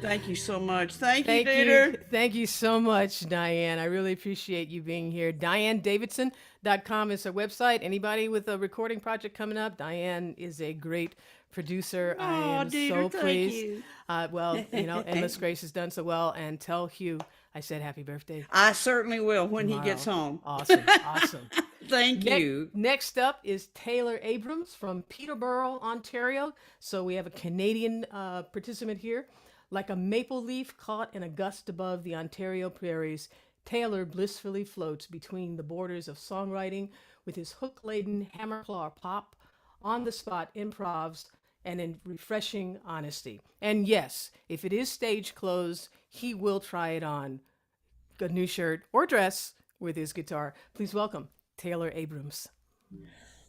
[SPEAKER 9] Thank you so much. Thank you, Deidre.
[SPEAKER 3] Thank you so much, Dianne. I really appreciate you being here. DianneDavidson.com is her website. Anybody with a recording project coming up, Dianne is a great producer. I am
[SPEAKER 9] Deidre,
[SPEAKER 3] so
[SPEAKER 9] thank
[SPEAKER 3] pleased.
[SPEAKER 9] you.
[SPEAKER 3] Well, Endless Grace has done so well. And tell Hugh I said happy birthday.
[SPEAKER 9] I certainly will when he
[SPEAKER 3] tomorrow.
[SPEAKER 9] gets home.
[SPEAKER 3] Awesome, awesome.
[SPEAKER 9] Thank you.
[SPEAKER 3] Next up is Taylor Abrams from Peterborough, Ontario. So we have a Canadian participant here. Like a maple leaf caught in a gust above the Ontario prairies, Taylor blissfully floats between the borders of songwriting with his hook-laden hammer-claw pop, on-the-spot improvs, and in refreshing honesty. And yes, if it is stage clothes, he will try it on. A new shirt or dress with his guitar. Please welcome Taylor Abrams.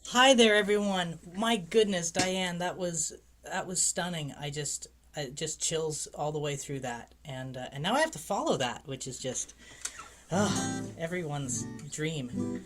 [SPEAKER 10] Hi there, everyone. My goodness, Dianne, that was stunning. I just chills all the way through that, and now I have to follow that, which is just everyone's dream.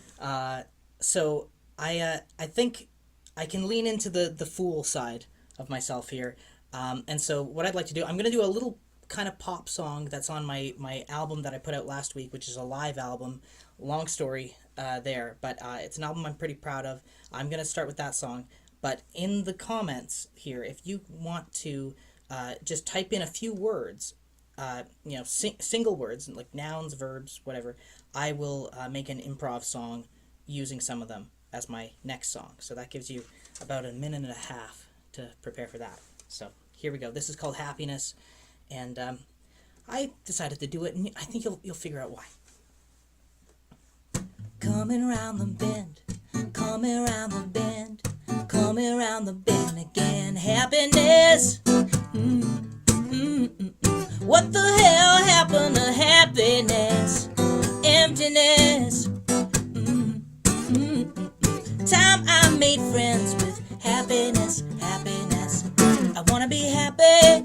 [SPEAKER 10] So I think I can lean into the fool side of myself here, and so what I'd like to do, I'm gonna do a little kind of pop song that's on my album that I put out last week, which is a live album. Long story there, but it's an album I'm pretty proud of. I'm gonna start with that song, but in the comments here, if you want to just type in a few words, single words like nouns, verbs, whatever, I will make an improv song using some of them as my next song. So that gives you about a minute and a half to prepare for that. So here we go. This is called Happiness, and I decided to do it, and I think you'll figure out why. Coming around the bend, coming around the bend, coming around the bend again. Happiness. What the hell happened to happiness? Emptiness. Time I made friends with happiness, happiness. I wanna be happy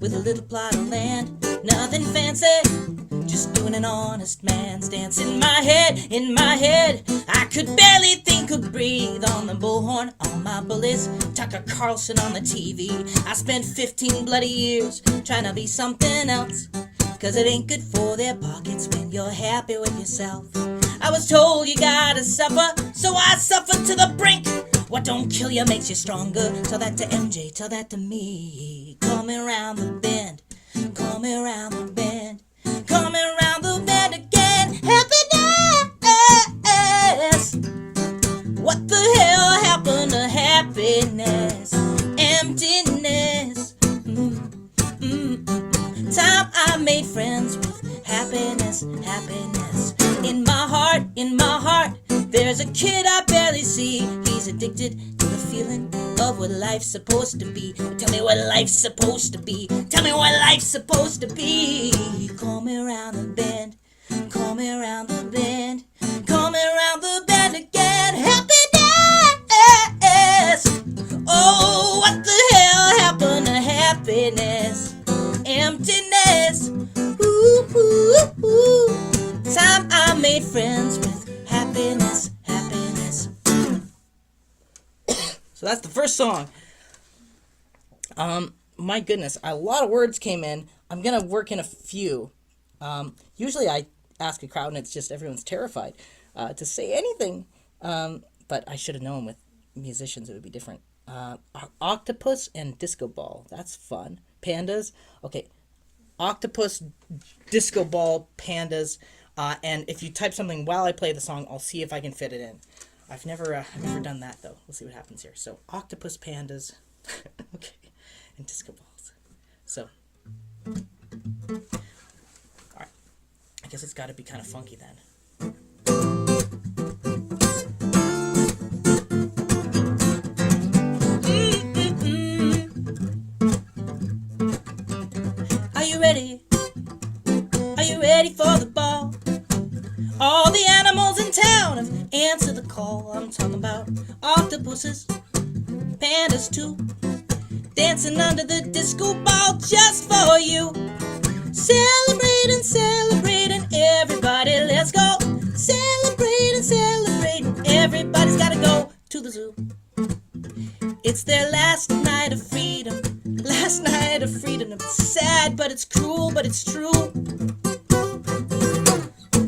[SPEAKER 10] with a little plot of land. Nothing fancy, just doing an honest man's dance. In my head, I could barely think or breathe. On the bullhorn, on my bullets, Tucker Carlson on the TV. I spent 15 bloody years trying to be something else, 'cause it ain't good for their pockets when you're happy with yourself. I was told you gotta suffer, so I suffered to the brink. What don't kill you makes you stronger. Tell that to MJ, tell that to me. Coming around the bend, coming around the bend, coming around the bend again. Happiness. What the hell happened to happiness? Emptiness. Time I made friends with happiness, happiness. In my heart, there's a kid I barely see. He's addicted to the feeling of what life's supposed to be. Tell me what life's supposed to be. Tell me what life's supposed to be. Call me around the bend, call me around the bend, call me around the bend again. Happiness. Oh, what the hell happened to happiness? Emptiness. Ooh, ooh, ooh. Time I made friends with happiness, happiness. So that's the first song. My goodness, a lot of words came in. I'm gonna work in a few. Usually I ask a crowd and it's just everyone's terrified to say anything. But I should have known with musicians it would be different. Octopus and disco ball. That's fun. Pandas. Okay. Octopus, disco ball, pandas. And if you type something while I play the song, I'll see if I can fit it in. I've never done that though. We'll see what happens here. So octopus, pandas, okay, and disco balls. So, all right. I guess it's got to be kind of funky then. Are you ready? Are you ready for the ball? All the animals in town have answered the call. I'm talking about octopuses, pandas too, dancing under the disco ball just for you. Celebrating, celebrating, everybody, let's go. Celebrating, celebrating, everybody's gotta go to the zoo. It's their last night of freedom, last night of freedom. It's sad, but it's cruel, but it's true.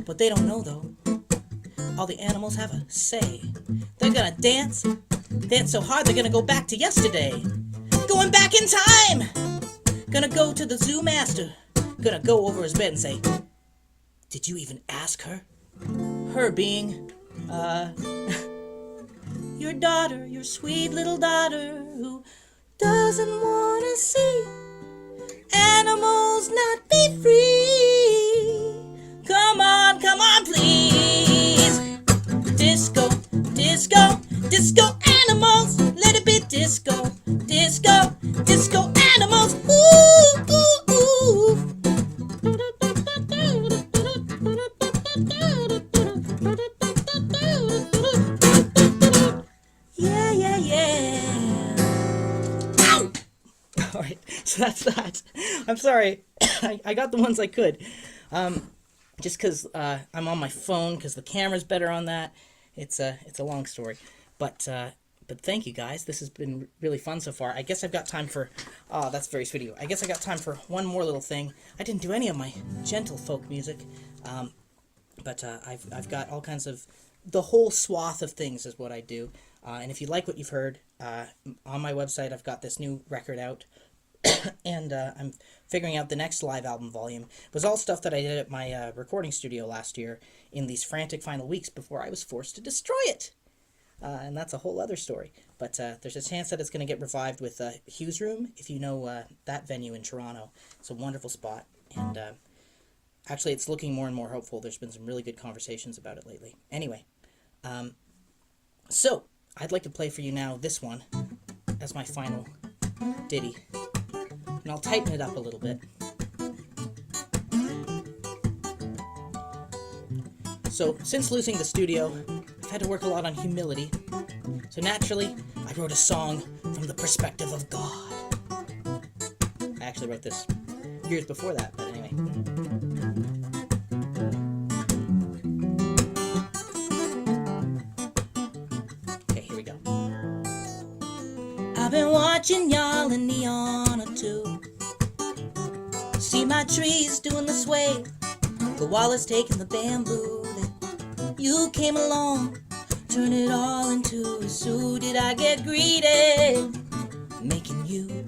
[SPEAKER 10] What they don't know though, all the animals have a say. They're gonna dance so hard they're gonna go back to yesterday. Going back in time. Gonna go to the zoo master. Gonna go over his bed and say, did you even ask her? Her being, your daughter, your sweet little daughter, who doesn't wanna see animals not be free. Come on, please. Disco, disco, disco animals. Let it be disco, disco, disco animals. Ooh, ooh, ooh. Yeah, yeah, yeah. Ow! All right, so that's that. I'm sorry. I got the ones I could. Just because I'm on my phone, because the camera's better on that. It's a long story, but thank you guys. This has been really fun so far. I guess I've got time for. Oh, that's very sweet of you. I guess I got time for one more little thing. I didn't do any of my gentle folk music, but I've got all kinds of the whole swath of things is what I do. And if you like what you've heard, on my website I've got this new record out. And I'm figuring out the next live album volume. It was all stuff that I did at my recording studio last year in these frantic final weeks before I was forced to destroy it. And that's a whole other story. But there's a chance that it's going to get revived with Hughes Room, if you know that venue in Toronto. It's a wonderful spot. And actually, it's looking more and more hopeful. There's been some really good conversations about it lately. Anyway, so I'd like to play for you now this one as my final ditty. And I'll tighten it up a little bit. So, since losing the studio, I've had to work a lot on humility. So naturally, I wrote a song from the perspective of God. I actually wrote this years before that, but anyway. Okay, here we go. I've been watching y'all in neon or two. See my trees doing the sway. The wall is taking the bamboo. Then you came along, turn it all into a zoo. Did I get greedy, making you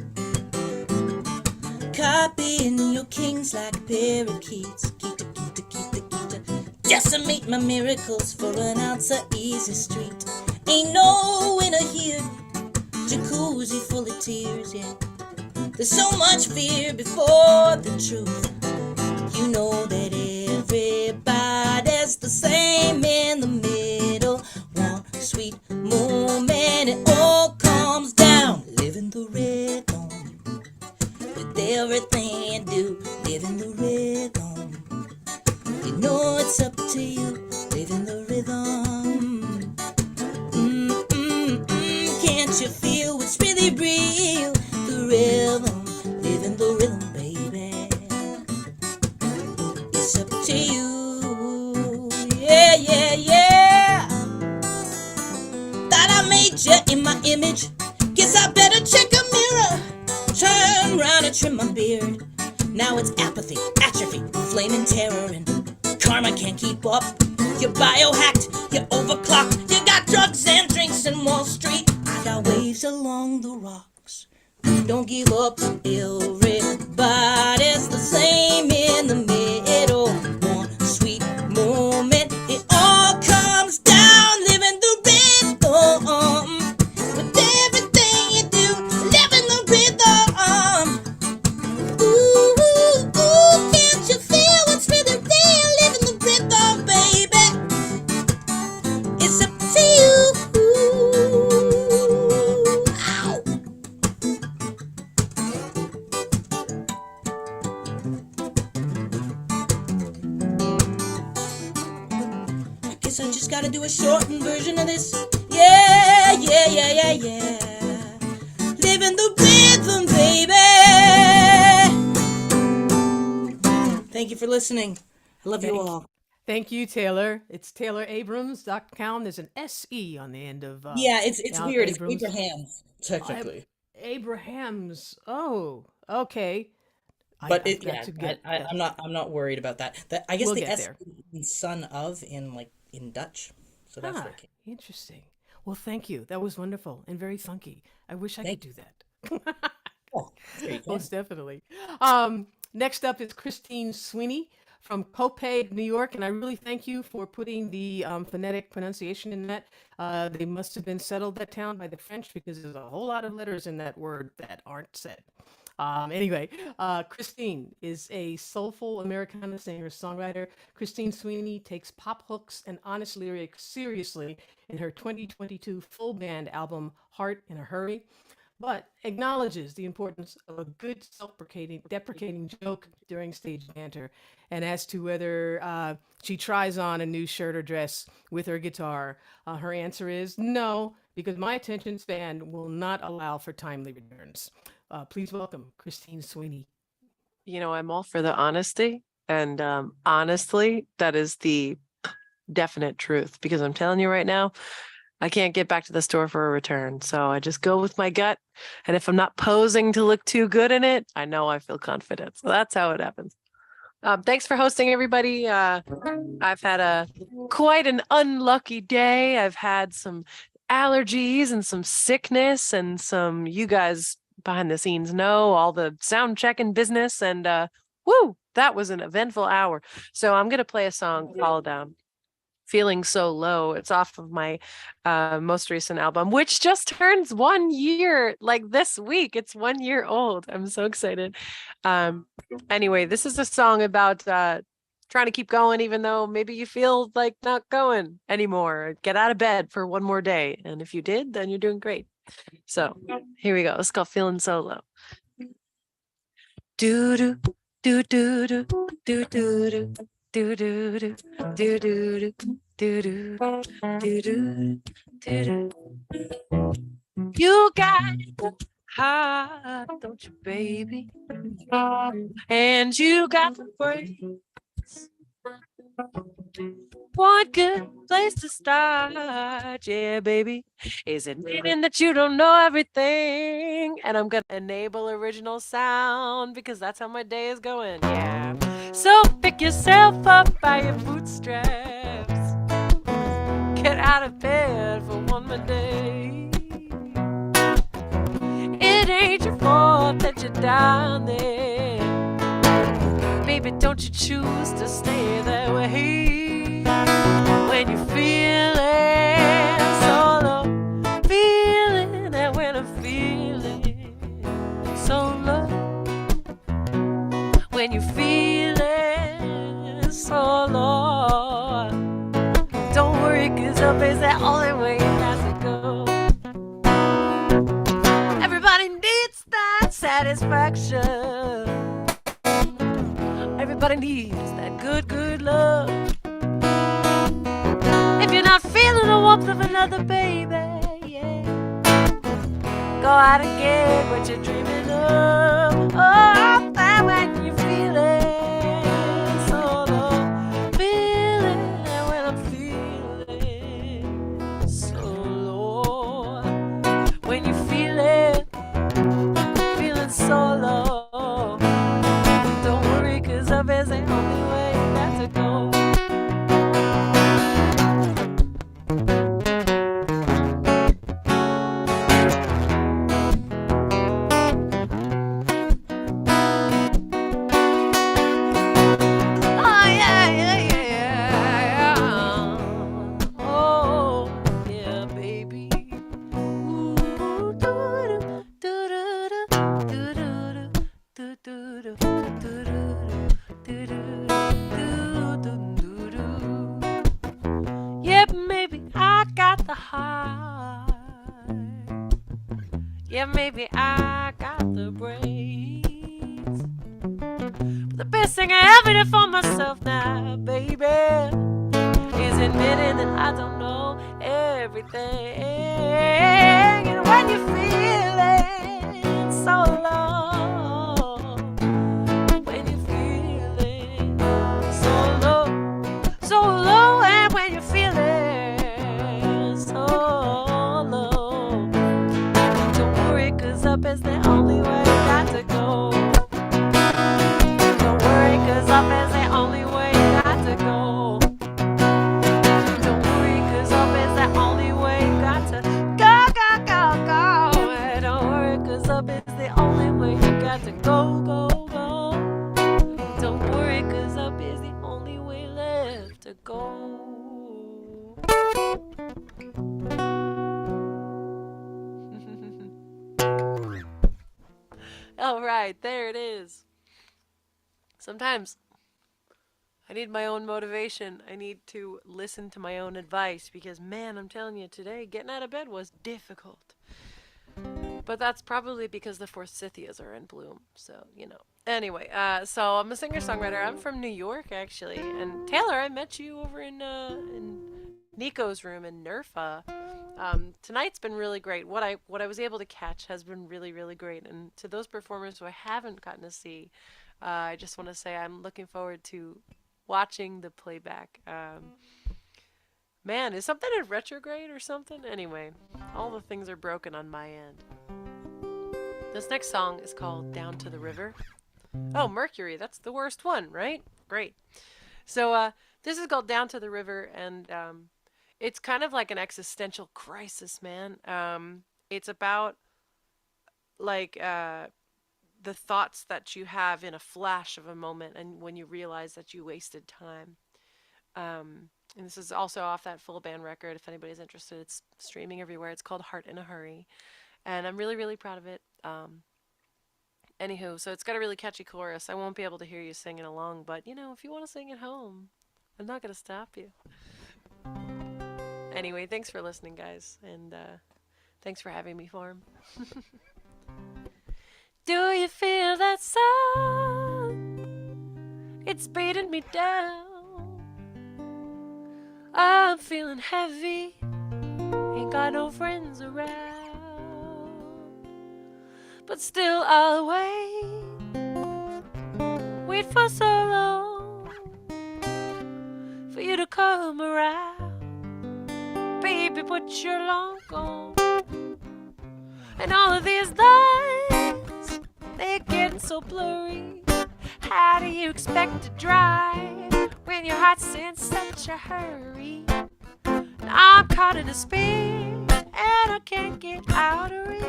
[SPEAKER 10] copying your kings like parakeets? Kita, kita, kita, kita. Decimate my miracles for an ounce of easy street. Ain't no winner here. Jacuzzi full of tears, yeah. There's so much fear before the truth. You know that everybody's the same in the middle. One sweet moment, it all comes down. Living the rhythm with everything you do. Living the rhythm. You know it's up to you. Living the rhythm. Can't you feel it's really real? The rhythm, living the rhythm, baby. It's up to you. Yeah, yeah, yeah. Thought I made picture in my image. Guess I better check a mirror. Turn round and trim my beard. Now it's apathy, atrophy, flaming terror, and karma can't keep up. You're biohacked, you're overclocked. You got drugs and drinks in Wall Street. I got waves along the rocks. Don't give up, everybody's the same in the middle. One sweet moment, it all comes down, living the rhythm. With everything you do, living the rhythm. Ooh, ooh, ooh, can't you feel what's really real? Living the rhythm, baby. It's up to you. Ow. I guess I just gotta do a shortened version of this. Yeah, yeah, yeah, yeah, yeah. Living the rhythm, baby. Thank you for listening. I love you all.
[SPEAKER 3] Thank you, Taylor. It's TaylorAbrams.com. There's an SE on the end of
[SPEAKER 10] Yeah, it's
[SPEAKER 3] Al
[SPEAKER 10] weird. It's
[SPEAKER 3] Abrams.
[SPEAKER 10] Abrahamse, technically.
[SPEAKER 3] Abrahamse. Oh, okay.
[SPEAKER 10] But
[SPEAKER 3] I've got
[SPEAKER 10] yeah,
[SPEAKER 3] to get
[SPEAKER 10] I'm not worried about that. I guess
[SPEAKER 3] We'll
[SPEAKER 10] the
[SPEAKER 3] get
[SPEAKER 10] S
[SPEAKER 3] there.
[SPEAKER 10] means son of in Dutch, so that's where it came.
[SPEAKER 3] Interesting. Well, thank you. That was wonderful and very funky. I wish I could do that.
[SPEAKER 10] Oh, there you go.
[SPEAKER 3] Most definitely. Next up is Christine Sweeney from Copiague, New York, and I really thank you for putting the phonetic pronunciation in that. They must have been settled, that town, by the French, because there's a whole lot of letters in that word that aren't said. Anyway, Christine is a soulful Americana singer-songwriter. Christine Sweeney takes pop hooks and honest lyrics seriously in her 2022 full band album, Heart in a Hurry, but acknowledges the importance of a good deprecating joke during stage banter. And as to whether she tries on a new shirt or dress with her guitar, her answer is no, because my attention span will not allow for timely returns. Please welcome Christine Sweeney.
[SPEAKER 11] You know, I'm all for the honesty. And honestly, that is the definite truth, because I'm telling you right now, I can't get back to the store for a return. So I just go with my gut. And if I'm not posing to look too good in it, I know I feel confident. So that's how it happens. Thanks for hosting, everybody. I've had quite an unlucky day. I've had some allergies and some sickness and some, you guys behind the scenes know, all the sound checking business. And woo, that was an eventful hour. So I'm going to play a song called Feeling So Low. It's off of my most recent album, which just turns 1 year, like this week. It's 1 year old. I'm so excited. Anyway, this is a song about trying to keep going, even though maybe you feel like not going anymore. Get out of bed for one more day. And if you did, then you're doing great. So here we go. It's called Feeling So Low. Do do do do do do do. Do do do do do do do do do do. You got heart, don't you, baby? And you got the brains. One good place to start, yeah, baby, is admitting that you don't know everything. And I'm gonna enable original sound because that's how my day is going, yeah. So pick yourself up by your bootstraps. Get out of bed for one more day. It ain't your fault that you're down there. Baby, don't you choose to stay that way. When you're feeling so low, feeling that when I'm feeling so low. When you're feeling so low, don't worry, 'cause up is the only way it has to go. Everybody needs that satisfaction. Everybody needs that good, good love. If you're not feeling the warmth of another baby, yeah, go out and get what you're dreaming of. Oh, that when you're feeling so low, feeling when I'm feeling so low. when you feeling so low. Don't worry, 'cause up is the only way you got to go. Yep, maybe I got the heart. Yeah, maybe I got the brains. But the best thing I ever did for myself now, baby, is admitting that I don't know everything. And when you're feeling so low, when you're feeling so low, and when you're feeling so low, don't worry, 'cause up is the only way you got to go. Don't worry, 'cause up is the only way you got to go. Don't worry, 'cause up is the only way you got to go, go, go, go. Don't worry, 'cause up is the only way you got to go, go, go. Don't worry, 'cause up is the only way left to go. All right, there it is. Sometimes I need my own motivation. I need to listen to my own advice because, man, I'm telling you, today getting out of bed was difficult. But that's probably because the forsythias are in bloom. So, you know. Anyway, so I'm a singer-songwriter. I'm from New York, actually. And Taylor, I met you over in Nico's room in Nerfa. Tonight's been really great. What I was able to catch has been really, really great. And to those performers who I haven't gotten to see, I just want to say I'm looking forward to watching the playback. Man, is something in retrograde or something? Anyway, all the things are broken on my end. This next song is called Down to the River. Oh, Mercury, that's the worst one, right? Great. So this is called Down to the River, and it's kind of like an existential crisis, man. It's about like the thoughts that you have in a flash of a moment and when you realize that you wasted time. And this is also off that full band record. If anybody's interested, it's streaming everywhere. It's called Heart in a Hurry. And I'm really, really proud of it. Anywho, so it's got a really catchy chorus. I won't be able to hear you singing along, but, you know, if you want to sing at home, I'm not going to stop you. Anyway, thanks for listening, guys. And thanks for having me, Form. Do you feel that sun? It's beating me down. I'm feeling heavy. Ain't got no friends around. But still I'll wait for so long for you to come around. Baby, but you're long gone. And all of these lights, they're getting so blurry. How do you expect to drive when your heart's in such a hurry? And I'm caught in a spin and I can't get out of it.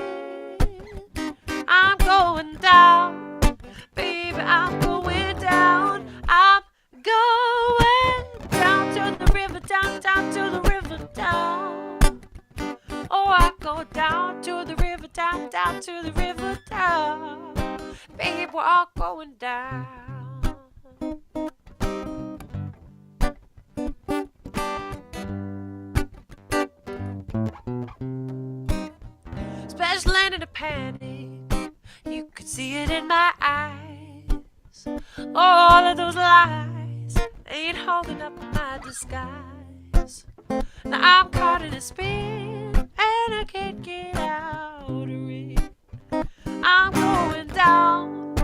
[SPEAKER 11] I'm going down, baby, I'm going down. I'm going down to the river, down to the river, down. Oh, I go down to the river, down to the river, down. Baby, we're all going down. Special land in a panic. You could see it in my eyes. All of those lies ain't holding up my disguise. Now I'm caught in a spin and I can't get out of it. I'm going down,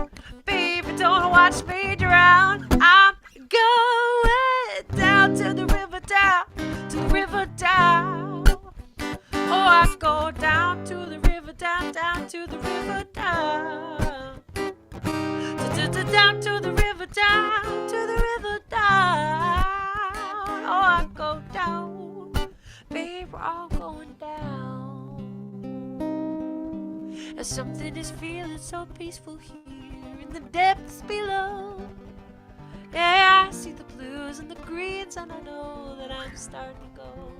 [SPEAKER 11] baby, don't watch me drown. I'm going down to the river, down to the river, down. Oh, I go down to the river.
[SPEAKER 8] down to the river, down. Down to the river, down to the river, down. Oh, I go down, babe, we're all going down. And something is feeling so peaceful here in the depths below. Yeah, I see the blues and the greens, and I know that I'm starting to go.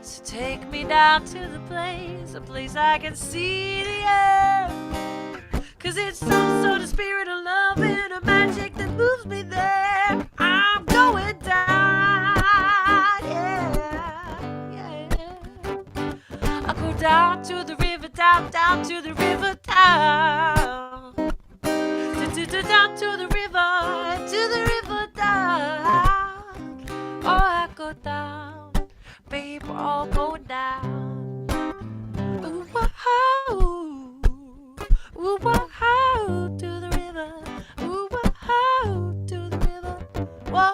[SPEAKER 8] So take me down to the place, a place I can see the end. 'Cause it's some sort of spirit of love and a magic that moves me there. I'm going down, yeah, yeah. I go down to the river, down, down to the river, down. Down to the river, down. Oh, I go down, babe, we're all going down. Ooh, whoa, ooh, whoa, to the river. Ooh, whoa, to the river. Whoa,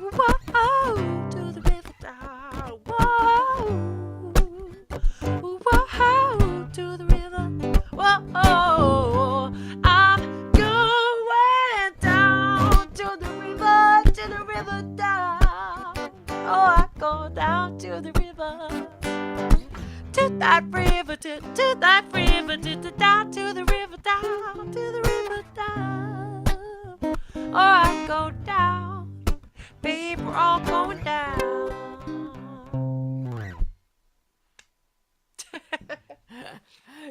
[SPEAKER 8] ooh, whoa, to the river, down. Whoa, ooh, whoa, to the river. Whoa, I'm going down to the river, down. Oh, I go down to the river, to that river, to that river, down to the river, down to the river, down. Oh, I go down, babe, we're all going down.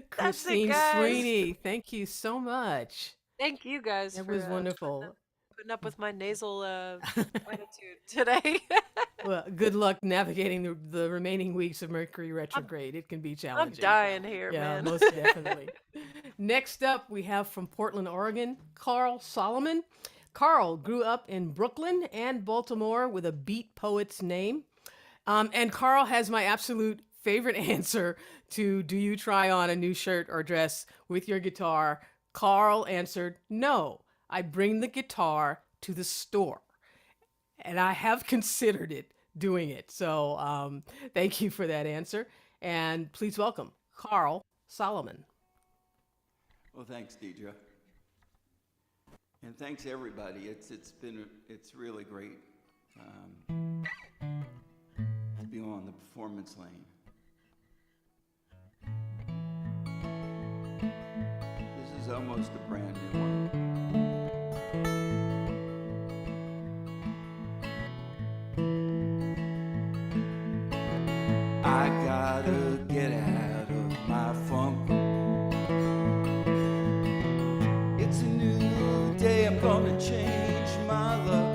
[SPEAKER 3] Christine
[SPEAKER 8] guys.
[SPEAKER 3] Sweeney, thank you so much.
[SPEAKER 11] Thank you guys.
[SPEAKER 3] That
[SPEAKER 11] for,
[SPEAKER 3] was wonderful.
[SPEAKER 11] Putting up with my nasal attitude today.
[SPEAKER 3] Well, good luck navigating the remaining weeks of Mercury retrograde. It can be
[SPEAKER 11] I'm
[SPEAKER 3] challenging.
[SPEAKER 11] dying here,
[SPEAKER 3] Yeah,
[SPEAKER 11] man.
[SPEAKER 3] most definitely. Next up, we have from Portland, Oregon, Carl Solomon. Carl grew up in Brooklyn and Baltimore with a beat poet's name. And Carl has my absolute favorite answer to do you try on a new shirt or dress with your guitar? Carl answered, no, I bring the guitar to the store. And I have considered it, doing it. So thank you for that answer. And please welcome Carl Solomon.
[SPEAKER 12] Well, thanks, Deidre. And thanks everybody. It's really great to be on the performance lane. This is almost a brand new one. I gotta get out of my funk. It's a new day, I'm gonna change my luck.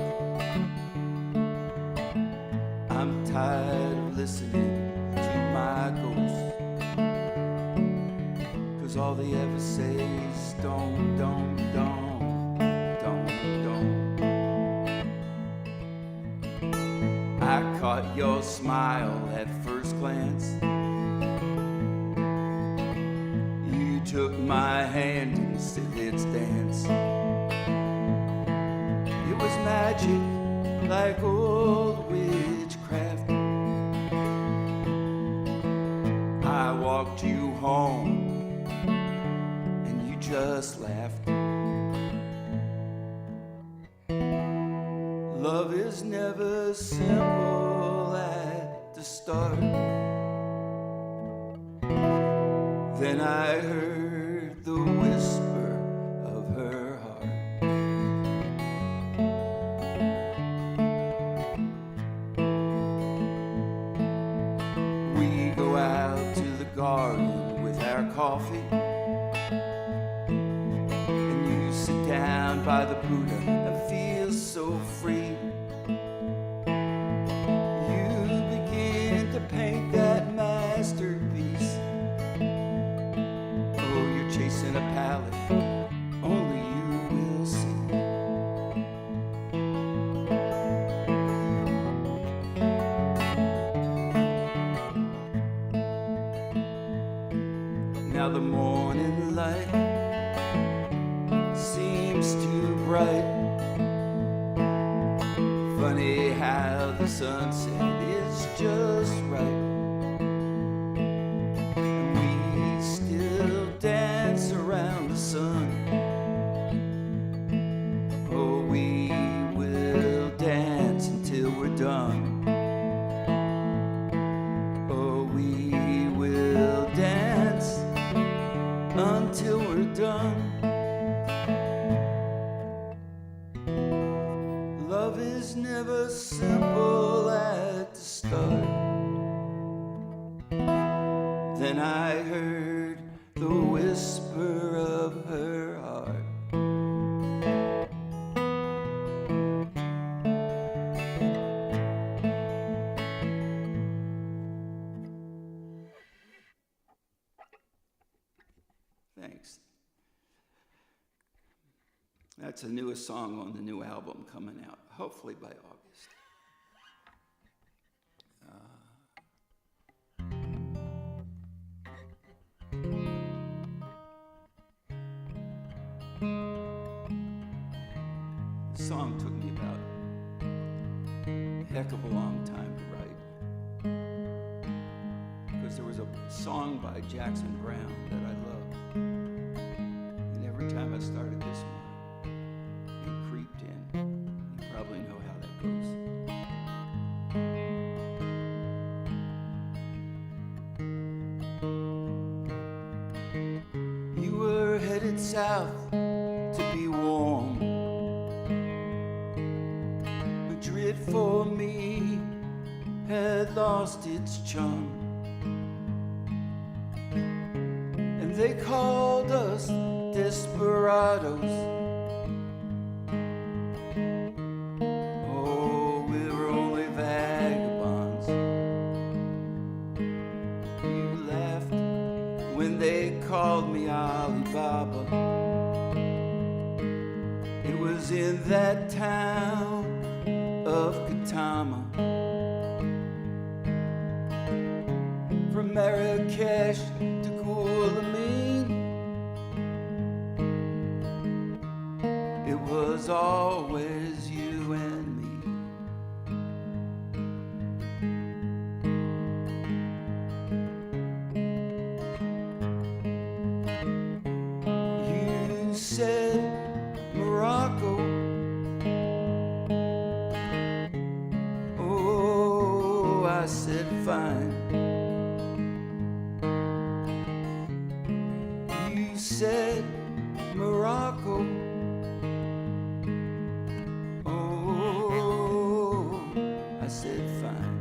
[SPEAKER 12] I'm tired of listening to my ghosts, 'cause all they ever say is don't, don't, don't, don't, don't. I caught your smile at first glance. You took my hand and said let's dance. It was magic like old witchcraft. I walked you home and you just laughed. Love is never simple at the start. Then I heard the whisper of her heart. We go out to the garden with our coffee, and you sit down by the Buddha and feel so free. You begin to paint that masterpiece. Oh, you're chasing a palette only you will see. Now the morning light seems too bright. Funny how the sunset is just right. then I heard the whisper of her heart. Thanks. That's the newest song on the new album coming out, hopefully by August. The song took me about a heck of a long time to write, because there was a song by Jackson Browne that I loved, and every time I started this one, it creeped in. You probably know how that goes. You were headed south to be warm. Madrid for me had lost its charm, and they called us desperados. Oh, we were only vagabonds. You laughed when they called me Alibaba. It was in that town of Katama, from Marrakesh to Guayaquil. It was always you and me. You said Morocco. Oh, I said fine. You said Morocco. Oh, I said fine.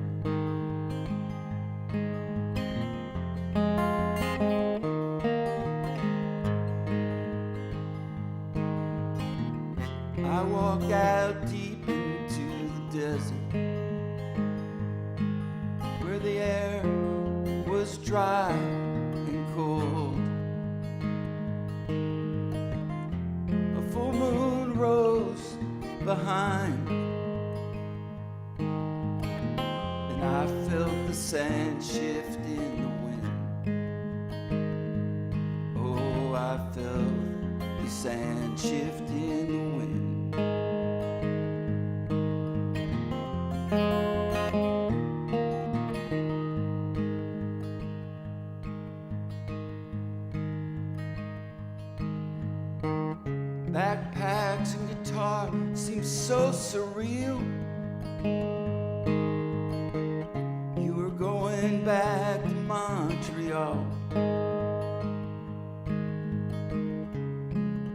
[SPEAKER 12] I walk out deep into the desert, where the air was dry and cold. A full moon rose behind, and I felt the sand shift in the wind. Oh, I felt the sand shift in the wind. Backpacks and guitar seemed so surreal. You were going back to Montreal.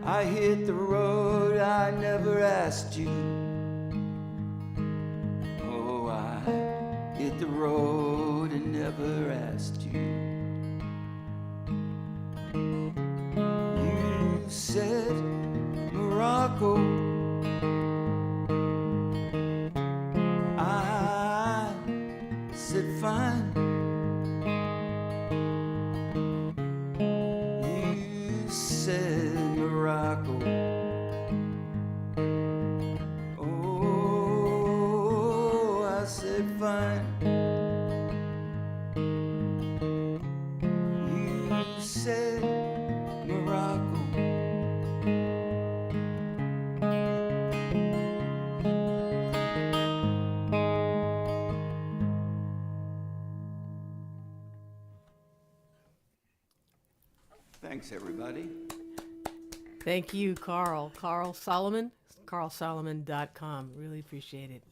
[SPEAKER 12] I hit the road, I never asked you. Oh, I hit the road and never asked you. You said Morocco. I said fine. You said Morocco. Oh, I said fine. You said Morocco. Thanks, everybody.
[SPEAKER 3] Thank you, Carl. Carl Solomon, carlsolomon.com. Really appreciate it.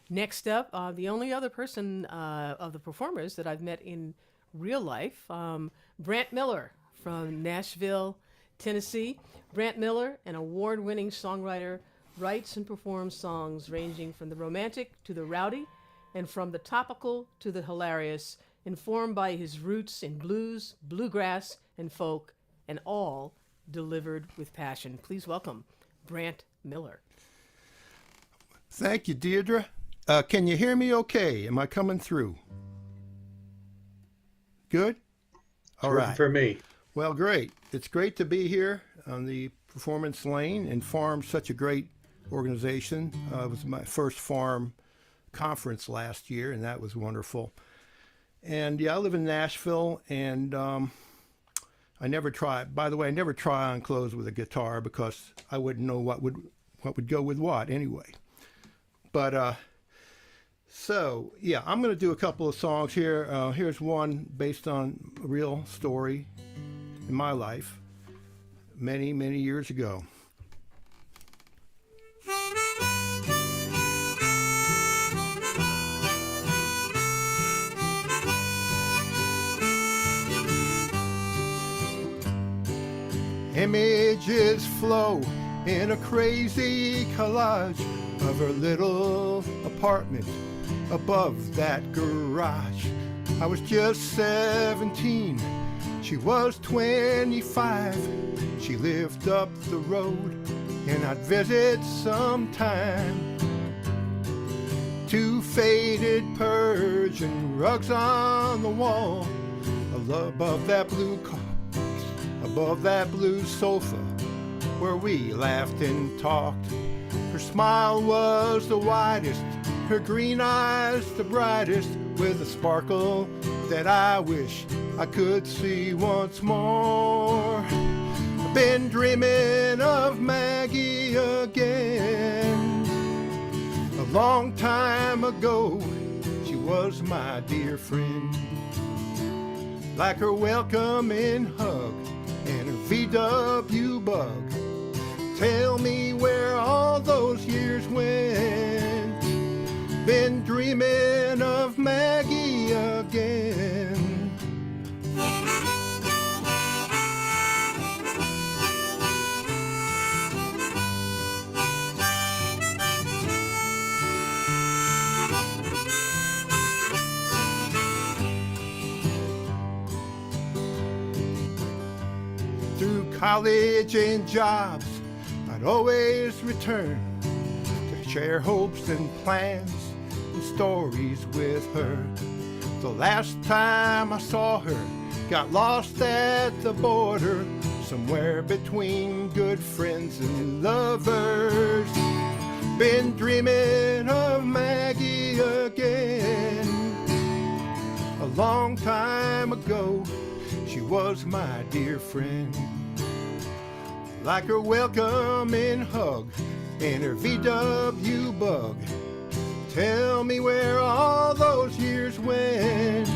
[SPEAKER 3] Next up, the only other person of the performers that I've met in real life, Brant Miller from Nashville, Tennessee. Brant Miller, an award-winning songwriter, writes and performs songs ranging from the romantic to the rowdy and from the topical to the hilarious, informed by his roots in blues, bluegrass, and folk, and all delivered with passion. Please welcome Brant Miller.
[SPEAKER 13] Thank you, Deidre. Can you hear me okay? Am I coming through? Good? All right.
[SPEAKER 1] For me.
[SPEAKER 13] Well, great. It's great to be here on the Performance Lane, and Farm's such a great organization. It was my first Farm conference last year, and that was wonderful. And yeah, I live in Nashville, and I never try. By the way, I never try on clothes with a guitar because I wouldn't know what would go with what anyway. But so yeah, I'm going to do a couple of songs here. Here's one based on a real story in my life many, many years ago. Images flow in a crazy collage of her little apartment above that garage. I was just 17, she was 25. She lived up the road and I'd visit sometime. Two faded Persian rugs on the wall, above that blue car, above that blue sofa where we laughed and talked. Her smile was the widest, her green eyes the brightest, with a sparkle that I wish I could see once more. I've been dreaming of Maggie again. A long time ago, she was my dear friend. Like her welcoming hug and her VW bug. Tell me where all those years went. Been dreaming of Maggie again. Through college and jobs, I'd always return to share hopes and plans and stories with her. The last time I saw her, got lost at the border, somewhere between good friends and lovers. Been dreaming of Maggie again. A long time ago, she was my dear friend. Like her welcoming hug and her VW bug. Tell me where all those years went.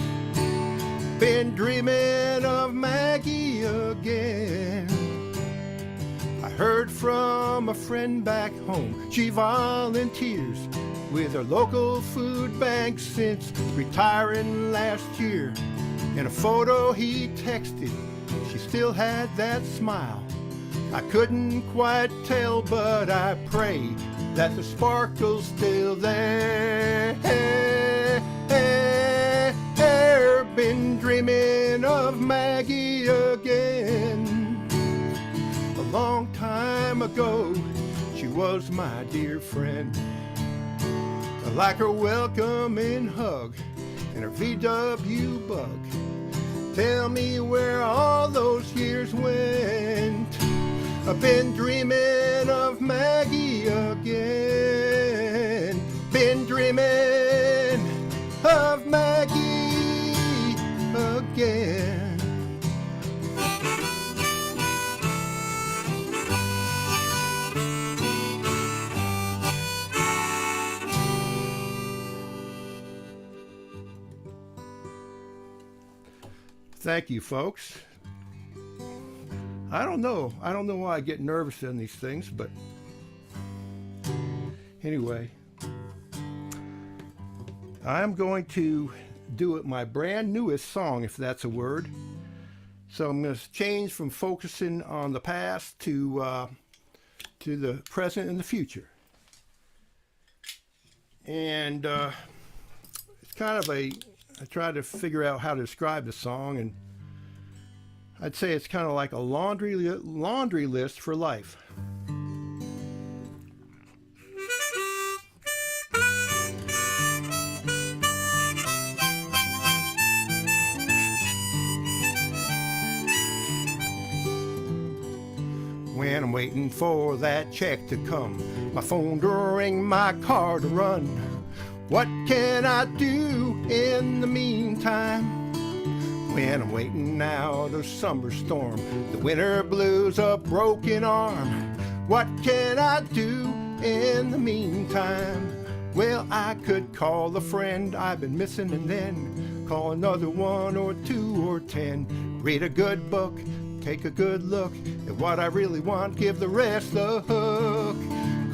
[SPEAKER 13] Been dreaming of Maggie again. I heard from a friend back home. She volunteers with her local food bank since retiring last year. In a photo he texted, she still had that smile. I couldn't quite tell, but I pray that the sparkle's still there. Been dreaming of Maggie again. A long time ago, she was my dear friend. I like her welcoming hug and her VW bug. Tell me where all those years went. I've been dreaming of Maggie again. Been dreaming of Maggie again. Thank you, folks. I don't know why I get nervous in these things, but anyway, I'm going to do it my brand newest song, if that's a word. So I'm going to change from focusing on the past to the present and the future. And it's kind of a I tried to figure out how to describe the song, and I'd say it's kind of like a laundry list for life. When I'm waiting for that check to come, my phone to ring, my car to run, what can I do in the meantime? When I'm waiting out a summer storm, the winter blues, a broken arm, what can I do in the meantime? Well, I could call a friend I've been missing, and then call another 1 or 2 or 10, read a good book, take a good look at what I really want, give the rest the hook,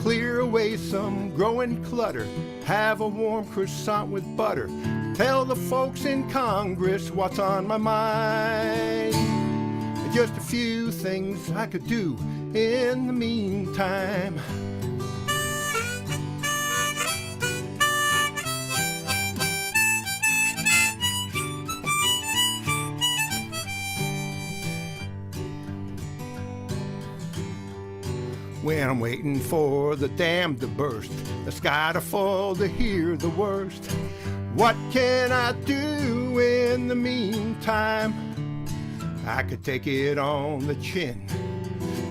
[SPEAKER 13] clear away some growing clutter, have a warm croissant with butter, tell the folks in Congress what's on my mind. Just a few things I could do in the meantime. When I'm waiting for the dam to burst, the sky to fall to hear the worst, what can I do in the meantime? I could take it on the chin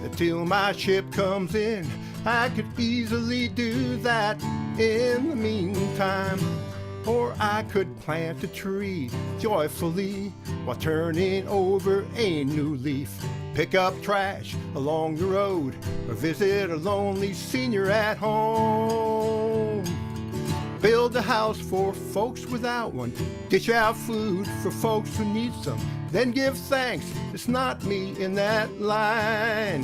[SPEAKER 13] until my ship comes in. I could easily do that in the meantime. Or I could plant a tree joyfully while turning over a new leaf, pick up trash along the road, or visit a lonely senior at home. Build a house for folks without one, dish out food for folks who need some, then give thanks it's not me in that line.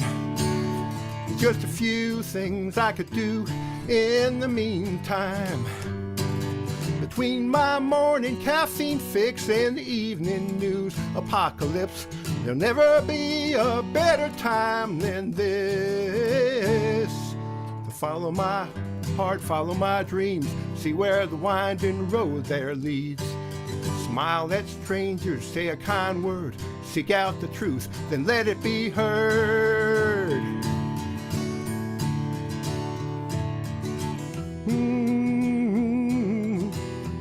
[SPEAKER 13] Just a few things I could do in the meantime. Between my morning caffeine fix and the evening news apocalypse, there'll never be a better time than this. To follow my heart, follow my dreams, see where the winding road there leads. Smile at strangers, say a kind word, seek out the truth, then let it be heard.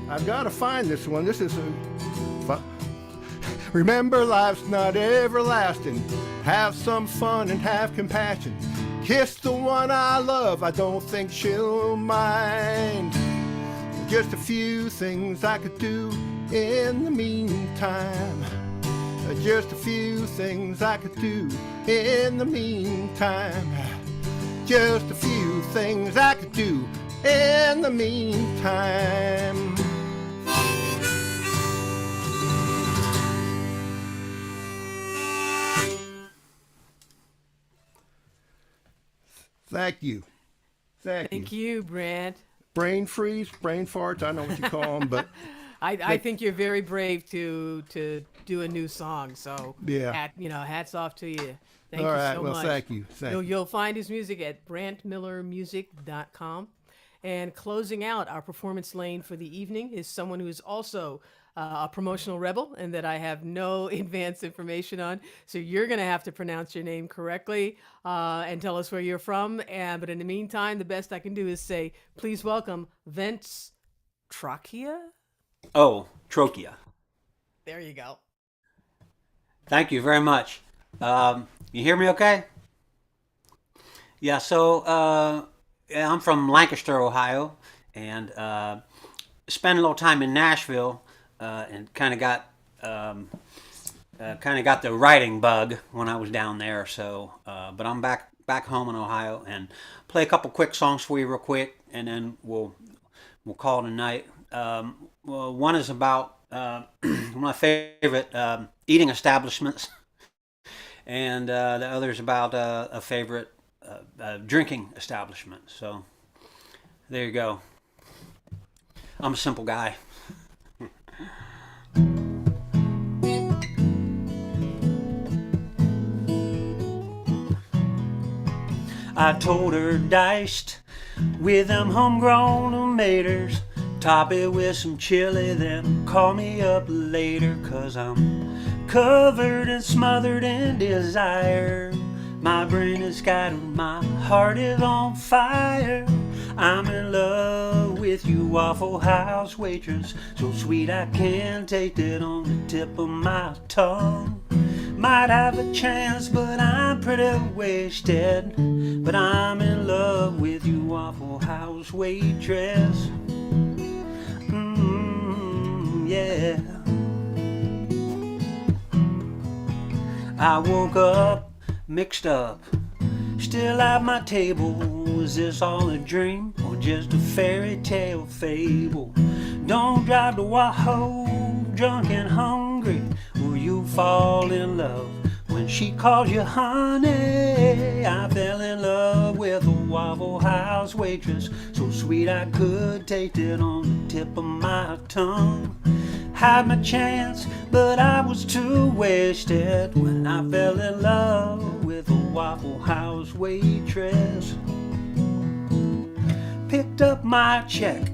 [SPEAKER 13] I've got to find this one. This is remember, life's not everlasting. Have some fun and have compassion. Kiss the one I love, I don't think she'll mind. Just a few things I could do in the meantime. Just a few things I could do in the meantime. Just a few things I could do in the meantime. Thank you.
[SPEAKER 3] Thank you, Brant.
[SPEAKER 13] Brain freeze, brain farts, I know what you call them, but
[SPEAKER 3] I think you're very brave to do a new song. So
[SPEAKER 13] yeah,
[SPEAKER 3] hats off to you. Thank
[SPEAKER 13] All
[SPEAKER 3] you
[SPEAKER 13] right,
[SPEAKER 3] so
[SPEAKER 13] well,
[SPEAKER 3] much.
[SPEAKER 13] thank you.
[SPEAKER 3] You'll find his music at brantmillermusic.com. And closing out our performance lane for the evening is someone who is also a promotional rebel and that I have no advance information on. So you're going to have to pronounce your name correctly and tell us where you're from. But in the meantime, the best I can do is say, please welcome Vince Trocchia.
[SPEAKER 14] Oh, Trocchia.
[SPEAKER 3] There you go.
[SPEAKER 14] Thank you very much. You hear me okay? Yeah, so I'm from Lancaster, Ohio, and spent a little time in Nashville and kind of got the writing bug when I was down there. So, but I'm back home in Ohio, and play a couple quick songs for you real quick, and then we'll call it a night. Well, one is about one of my favorite eating establishments, and the other is about a favorite drinking establishment. So there you go. I'm a simple guy. I told her diced with them homegrown tomatoes, top it with some chili, then call me up later, 'cause I'm covered and smothered in desire. My brain is scattered, my heart is on fire. I'm in love with you, Waffle House waitress, so sweet I can't taste it on the tip of my tongue. Might have a chance, but I'm pretty wasted. But I'm in love with you, Waffle House waitress. Yeah. I woke up mixed up, still at my table. Was this all a dream or just a fairy tale fable? Don't drive to Wahoo drunk and hungry. Will you fall in love when she calls you honey? I fell in love with a Waffle House waitress, so sweet I could taste it on the tip of my tongue. Had my chance, but I was too wasted when I fell in love with a Waffle House waitress. Picked up my check.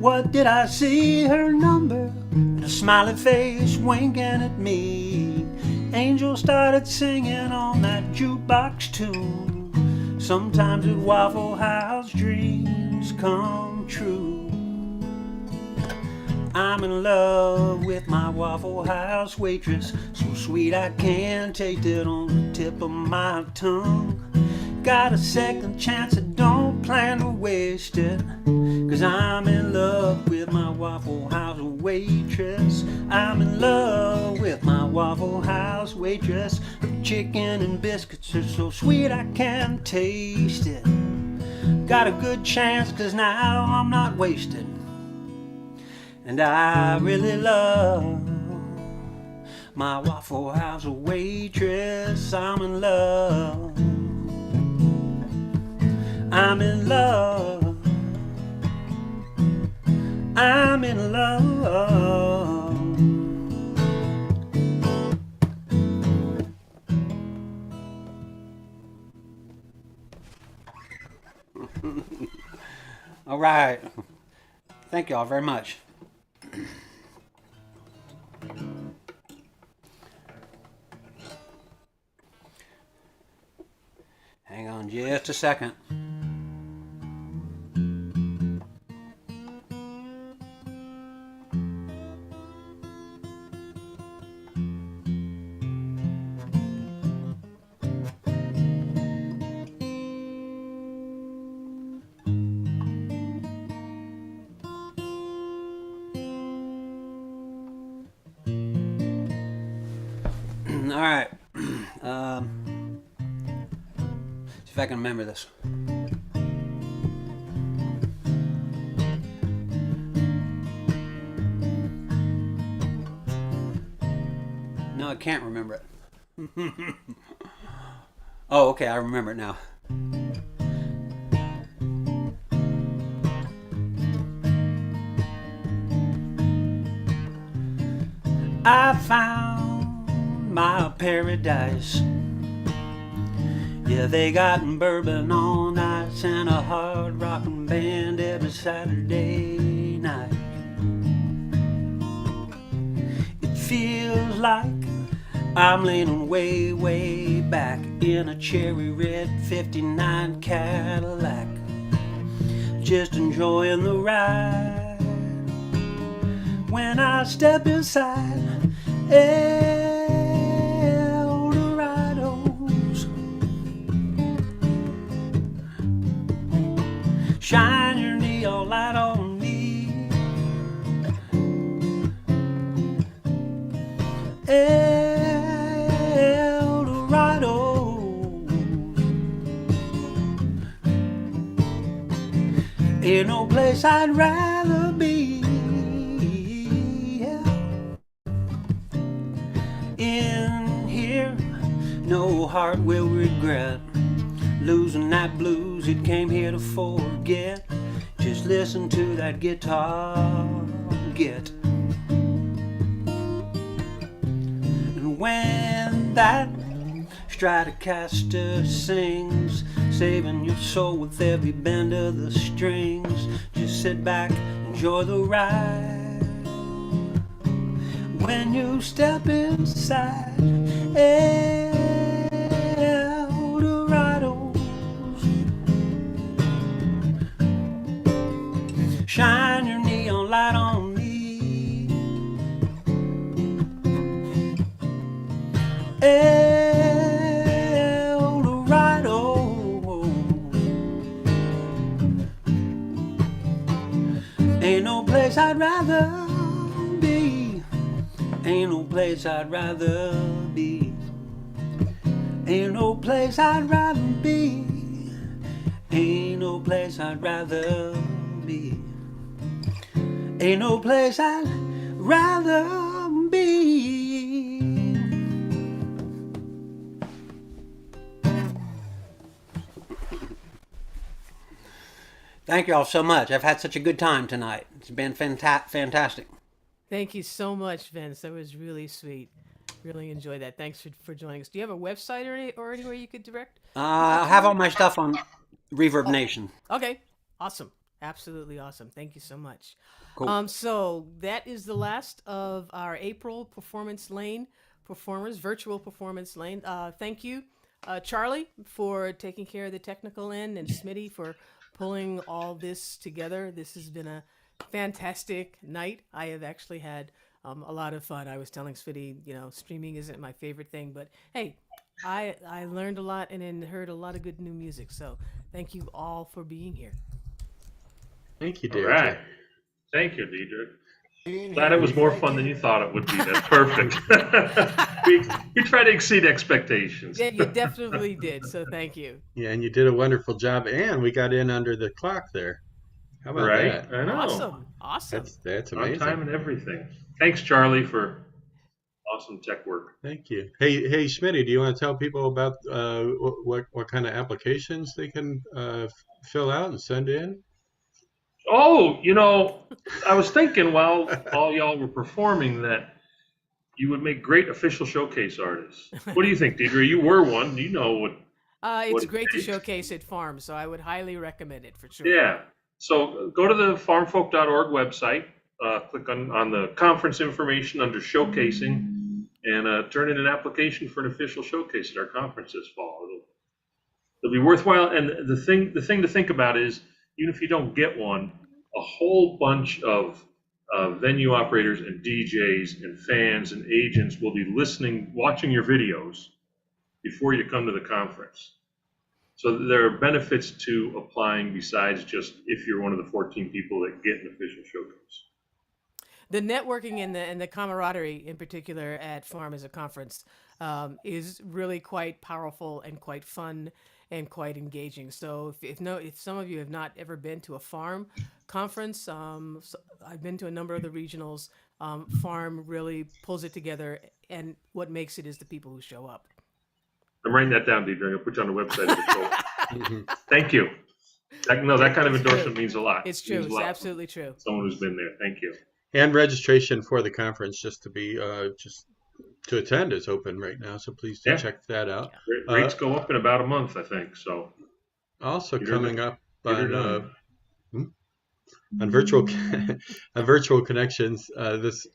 [SPEAKER 14] What did I see? Her number and a smiley face winking at me. Angel started singing on that jukebox tune. Sometimes at Waffle House dreams come true. I'm in love with my Waffle House waitress, so sweet I can't taste it on the tip of my tongue. Got a second chance, I don't plan to waste it, 'cause I'm in love with my Waffle House waitress. I'm in love with my Waffle House waitress. Her chicken and biscuits are so sweet I can't taste it. Got a good chance, 'cause now I'm not wasted. And I really love my Waffle House waitress. I'm in love. I'm in love. I'm in love. All right. Thank you all very much. Hang on just a second. All right. See if I can remember this. No, I can't remember it. Oh, okay, I remember it now. I found my paradise. Yeah, they got bourbon on ice and a hard rockin' band every Saturday night. It feels like I'm leaning way, way back in a cherry red 59 Cadillac, just enjoying the ride. When I step inside Eldorado's, shine your neon light on me. Eldorado's, ain't no place I'd rather be. In here, no heart will regret losing that blues it came here to forget. Just listen to that guitar get. And when that Stratocaster sings, saving your soul with every bend of the strings, just sit back and enjoy the ride. When you step inside Eldorado's, shine your neon light on me. Eldorado, ain't no place I'd rather be. Ain't no place I'd rather be. Ain't no place I'd rather be. Ain't no place I'd rather be. Ain't no place I'd rather be. Thank you all so much. I've had such a good time tonight. It's been fantastic.
[SPEAKER 3] Thank you so much, Vince. That was really sweet. Really enjoyed that. Thanks for joining us. Do you have a website or anywhere you could direct?
[SPEAKER 14] I have all my stuff on Reverb Nation.
[SPEAKER 3] Okay. Awesome. Absolutely awesome. Thank you so much.
[SPEAKER 14] Cool.
[SPEAKER 3] So that is the last of our April Performance Lane performers, virtual Performance Lane. Thank you, Charlie, for taking care of the technical end, and Smitty for pulling all this together. This has been a fantastic night. I have actually had a lot of fun. I was telling Smitty, streaming isn't my favorite thing, but hey, I learned a lot and then heard a lot of good new music. So thank you all for being here.
[SPEAKER 1] Thank you,
[SPEAKER 2] All
[SPEAKER 1] Deidre.
[SPEAKER 2] right. Thank you, Deidre. Glad it was more fun than you thought it would be. That's perfect. we try to exceed expectations.
[SPEAKER 3] Yeah, you definitely did. So thank you.
[SPEAKER 1] Yeah, and you did a wonderful job, and we got in under the clock there. How about
[SPEAKER 2] Right?
[SPEAKER 1] that?
[SPEAKER 2] I know.
[SPEAKER 3] Awesome.
[SPEAKER 1] That's
[SPEAKER 2] On
[SPEAKER 1] amazing.
[SPEAKER 2] time and everything. Thanks, Charlie, for awesome tech work.
[SPEAKER 1] Thank you. Hey, Smitty, do you want to tell people about what kind of applications they can fill out and send in?
[SPEAKER 2] Oh, I was thinking while all y'all were performing that you would make great official showcase artists. What do you think, Deidre? You were one. You know what?
[SPEAKER 3] It's great to showcase at farms, so I would highly recommend it for sure.
[SPEAKER 2] Yeah. So go to the farmfolk.org website, click on the conference information under showcasing, and turn in an application for an official showcase at our conference this fall. It'll be worthwhile. And the thing to think about is, even if you don't get one, a whole bunch of venue operators and DJs and fans and agents will be watching your videos before you come to the conference. So there are benefits to applying besides just if you're one of the 14 people that get an official showcase.
[SPEAKER 3] The networking and the camaraderie, in particular at Farm as a conference, is really quite powerful and quite fun and quite engaging. So if some of you have not ever been to a Farm conference, so I've been to a number of the regionals. Farm really pulls it together, and what makes it is the people who show up.
[SPEAKER 2] I'm writing that down, Deidre. I'll put you on the website. Thank you. That kind of endorsement means a lot.
[SPEAKER 3] It's true. It's absolutely true.
[SPEAKER 2] Someone who's been there. Thank you.
[SPEAKER 1] And registration for the conference, just to attend, is open right now. So please do check that out.
[SPEAKER 2] Rates go up in about a month, I think. So
[SPEAKER 1] also coming up on virtual connections. This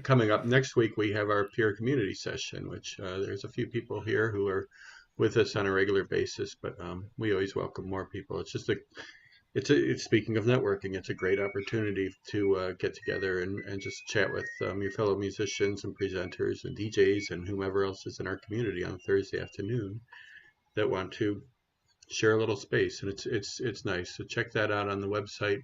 [SPEAKER 1] coming up next week, we have our peer community session, which there's a few people here who are with us on a regular basis, but we always welcome more people. It's just it's speaking of networking, it's a great opportunity to get together and just chat with your fellow musicians and presenters and DJs and whomever else is in our community on Thursday afternoon that want to share a little space, and it's nice. So check that out on the website.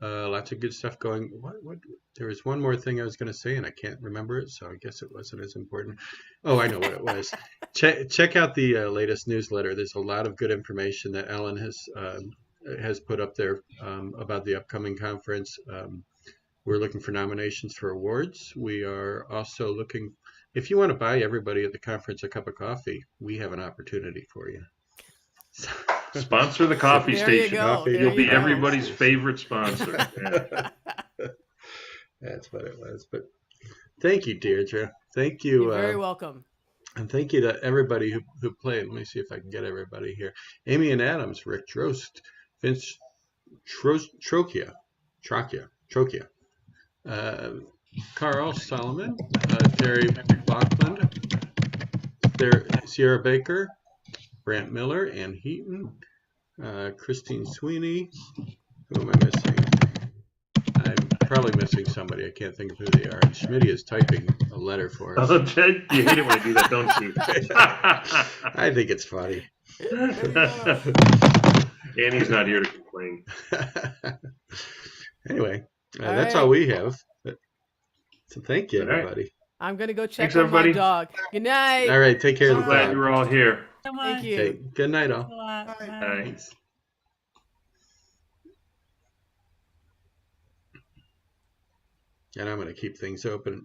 [SPEAKER 1] Lots of good stuff going. What? There was one more thing I was going to say, and I can't remember it, so I guess it wasn't as important. Oh, I know what it was. Check out the latest newsletter. There's a lot of good information that Ellen has put up there about the upcoming conference. We're looking for nominations for awards. We are also looking, if you want to buy everybody at the conference a cup of coffee, we have an opportunity for you.
[SPEAKER 2] Sponsor the coffee station. You'll be
[SPEAKER 3] go.
[SPEAKER 2] everybody's favorite sponsor. Yeah.
[SPEAKER 1] That's what it was. But thank you, Deirdre. Thank you.
[SPEAKER 3] You're very welcome.
[SPEAKER 1] And thank you to everybody who played. Let me see if I can get everybody here. Amy and Adams, Rick Drost, Vince Trocchia, Trocchia. Carl Solomon, Terry Bachland, Sierra Baker, Brant Miller, and Heaton, Christine Sweeney. Who am I missing? I'm probably missing somebody. I can't think of who they are. And Schmitty is typing a letter for us.
[SPEAKER 2] You hate it when I do that, don't you?
[SPEAKER 1] I think it's funny.
[SPEAKER 2] Annie's not here to complain.
[SPEAKER 1] Anyway, that's all we have. So thank you,
[SPEAKER 2] All right.
[SPEAKER 1] everybody.
[SPEAKER 3] I'm gonna go check
[SPEAKER 2] Thanks,
[SPEAKER 3] on
[SPEAKER 2] everybody.
[SPEAKER 3] my dog. Good night.
[SPEAKER 1] All right, take care of the
[SPEAKER 2] Glad
[SPEAKER 1] dog.
[SPEAKER 2] you were all here.
[SPEAKER 3] Thank you.
[SPEAKER 1] Okay, good night, all.
[SPEAKER 2] Thanks.
[SPEAKER 1] And I'm going to keep things open.